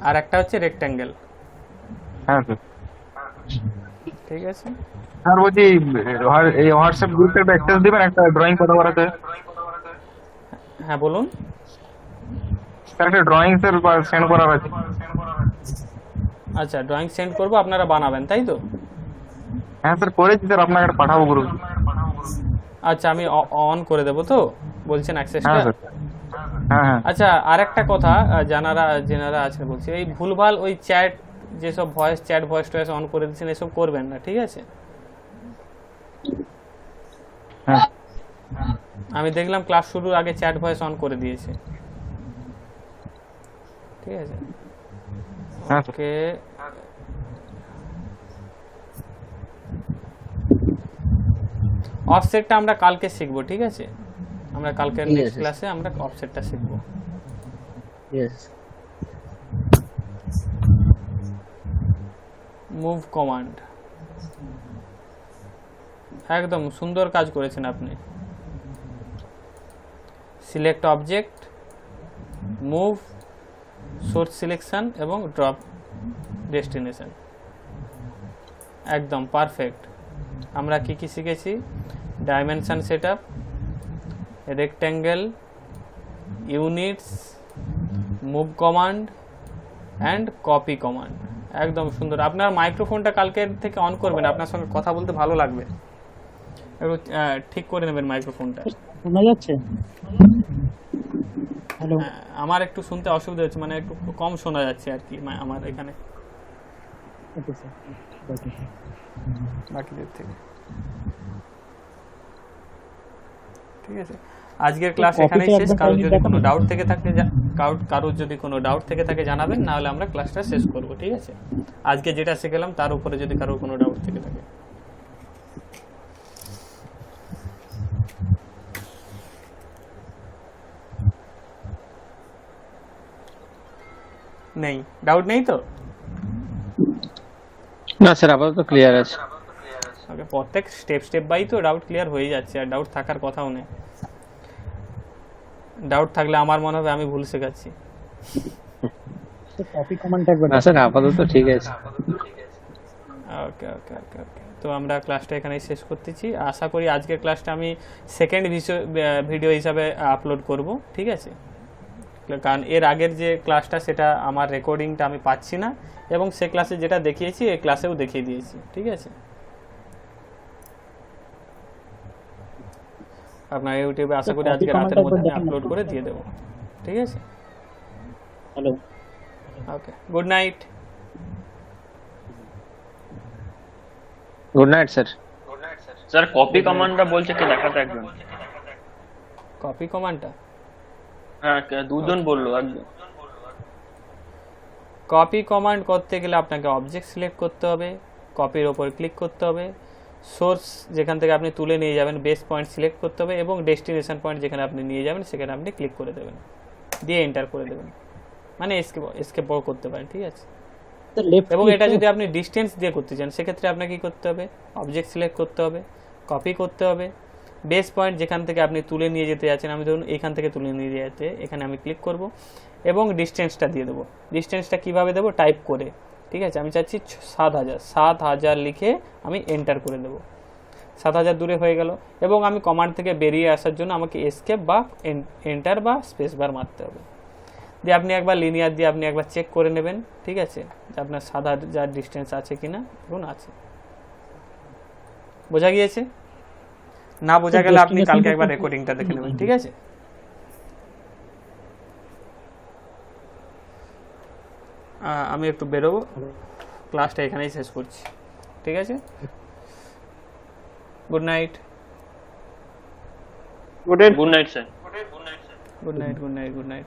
S1: আর একটা হচ্ছে রেক্ট্যাঙ্গেল।
S8: হ্যাঁ স্যার।
S1: ঠিক আছে,
S8: স্যার বলছি এই হোয়াটসঅ্যাপ গ্রুপে একটা অ্যাক্সেস দিবেন, একটা ড্রয়িং কথা বলাতে।
S1: হ্যাঁ বলুন।
S8: স্যার একটা ড্রয়িং স্যার সেন্ড করার আছে।
S1: আচ্ছা, ড্রয়িং সেন্ড করব, আপনারা বানাবেন তাই তো?
S8: হ্যাঁ স্যার করেছি স্যার, আপনাকে একটা পাঠাবো গ্রুপ।
S1: আচ্ছা, আমি অন করে দেবো তো বলছেন অ্যাক্সেসটা?
S8: হ্যাঁ স্যার। হ্যাঁ।
S1: আচ্ছা, আর একটা কথা যেনারা আছেন বলছি, এই ভুলভাল ওই চ্যাট, যেসব ভয়েস টয়েস অন করে দিচ্ছেন, এসব করবেন না, ঠিক আছে?
S8: হ্যাঁ।
S1: আমি দেখলাম ক্লাস শুরুর আগে চ্যাট ভয়েস অন করে দিয়েছে। ঠিক আছে,
S8: হ্যাঁ
S1: ওকে। অফসেটটা আমরা কালকে শিখবো, ঠিক আছে? আমরা কালকে নেক্সট ক্লাসে আমরা অফসেটটা শিখবো।
S4: ইয়েস।
S1: মুভ কমান্ড, একদম সুন্দর কাজ করেছেন আপনি। Select object, move, source selection এবং ড্রপ ডেস্টিনেশন, একদম পারফেক্ট। আমরা কি কি শিখেছি? Dimension setup, rectangle, units, move command and copy command, একদম সুন্দর। আপনার মাইক্রোফোনটা কালকের থেকে অন করবেন, আপনার সঙ্গে কথা বলতে ভালো লাগবে। একটু ঠিক করে নেবেন মাইক্রোফোনটা।
S9: শোনা যাচ্ছে? হ্যালো,
S1: আমার একটু শুনতে অসুবিধা হচ্ছে, মানে একটু কম শোনা যাচ্ছে আর কি আমার এখানে
S9: ওকে স্যার,
S1: বাকিদের থেকে। ঠিক আছে, আজকের ক্লাস এখানেই শেষ। কারোর যদি কোনো ডাউট থেকে থাকে জানাবেন, না হলে আমরা ক্লাসটা শেষ করব। ঠিক আছে, আজকে যেটা শিখলাম তার উপরে যদি কারোর কোনো ডাউট থেকে থাকে। নেই, ডাউট নেই তো?
S2: না স্যার, আপাতত ক্লিয়ার আছে।
S1: ওকে, প্রত্যেক স্টেপ বাই তো ডাউট ক্লিয়ার হয়ে যাচ্ছে, আর ডাউট থাকার কথাও নেই। ডাউট থাকলে আমার মনে হবে আমি ভুল শেখাচ্ছি।
S9: কপি কমান্ড একবার
S2: না স্যার, আপাতত ঠিক আছে।
S1: ওকে ওকে ওকে ওকে, তো আমরা ক্লাসটা এখানেই শেষ করতেছি। আশা করি আজকের ক্লাসটা আমি সেকেন্ড ভিডিও হিসাবে আপলোড করব। ঠিক আছে, কারণ এর আগের যে ক্লাসটা সেটা আমার রেকর্ডিংটা আমি পাচ্ছি না, এবং সে ক্লাসে যেটা দেখিয়েছি এই ক্লাসেও দেখিয়ে দিয়েছি। ঠিক আছে, আপনার ইউটিউবে আশা করি আজকে রাতের মধ্যে আমি আপলোড করে দিয়ে দেবো। ঠিক আছে,
S9: hello,
S1: okay, good night.
S2: Good night sir.
S10: Sir copy কমান্ডটা বলছে কি দেখাতে একজন।
S1: কপি কমান্ডটা?
S10: হ্যাঁ, দুজন বললো একজন।
S1: কপি কমান্ড করতে গেলে আপনাকে অবজেক্ট সিলেক্ট করতে হবে, কপির ওপর ক্লিক করতে হবে, সোর্স যেখান থেকে আপনি তুলে নিয়ে যাবেন বেস পয়েন্ট সিলেক্ট করতে হবে, এবং ডেস্টিনেশন পয়েন্ট যেখানে আপনি নিয়ে যাবেন সেখানে আপনি ক্লিক করে দেবেন, দিয়ে এন্টার করে দেবেন, মানে এসকেপ করতে পারেন। ঠিক আছে, এবং এটা যদি আপনি ডিস্টেন্স দিয়ে করতে চান সেক্ষেত্রে আপনাকে কী করতে হবে? অবজেক্ট সিলেক্ট করতে হবে, কপি করতে হবে, বেস পয়েন্ট যেখান থেকে আপনি তুলে নিয়ে যেতে যাচ্ছেন, আমি ধরুন এইখান থেকে তুলে নিয়ে যেতে এখানে আমি ক্লিক করব, এবং ডিস্টেন্সটা দিয়ে দেবো। ডিস্টেন্সটা কীভাবে দেবো? টাইপ করে। ঠিক আছে, আমি চাচ্ছি 7000 লিখে আমি এন্টার করে দেবো। 7000 দূরে হয়ে গেল, এবং আমি কমান্ড থেকে বেরিয়ে আসার জন্য আমাকে এসকেপ বা এন্টার বা স্পেস বার মারতে হবে। দিয়ে আপনি একবার লিনিয়ার দিয়ে আপনি একবার চেক করে নেবেন, ঠিক আছে, যে আপনার 7000 ডিস্টেন্স আছে কিনা। দেখুন আছে। বোঝা গিয়েছে? না বোঝা গেলে আপনি কালকে একবার রেকর্ডিংটা দেখে নেবেন, ঠিক আছে? আমি একটু বেরোবো, ক্লাসটা এখানেই শেষ করছি, ঠিক আছে? Good night.
S10: Good night sir.
S1: Good night, good night, good night.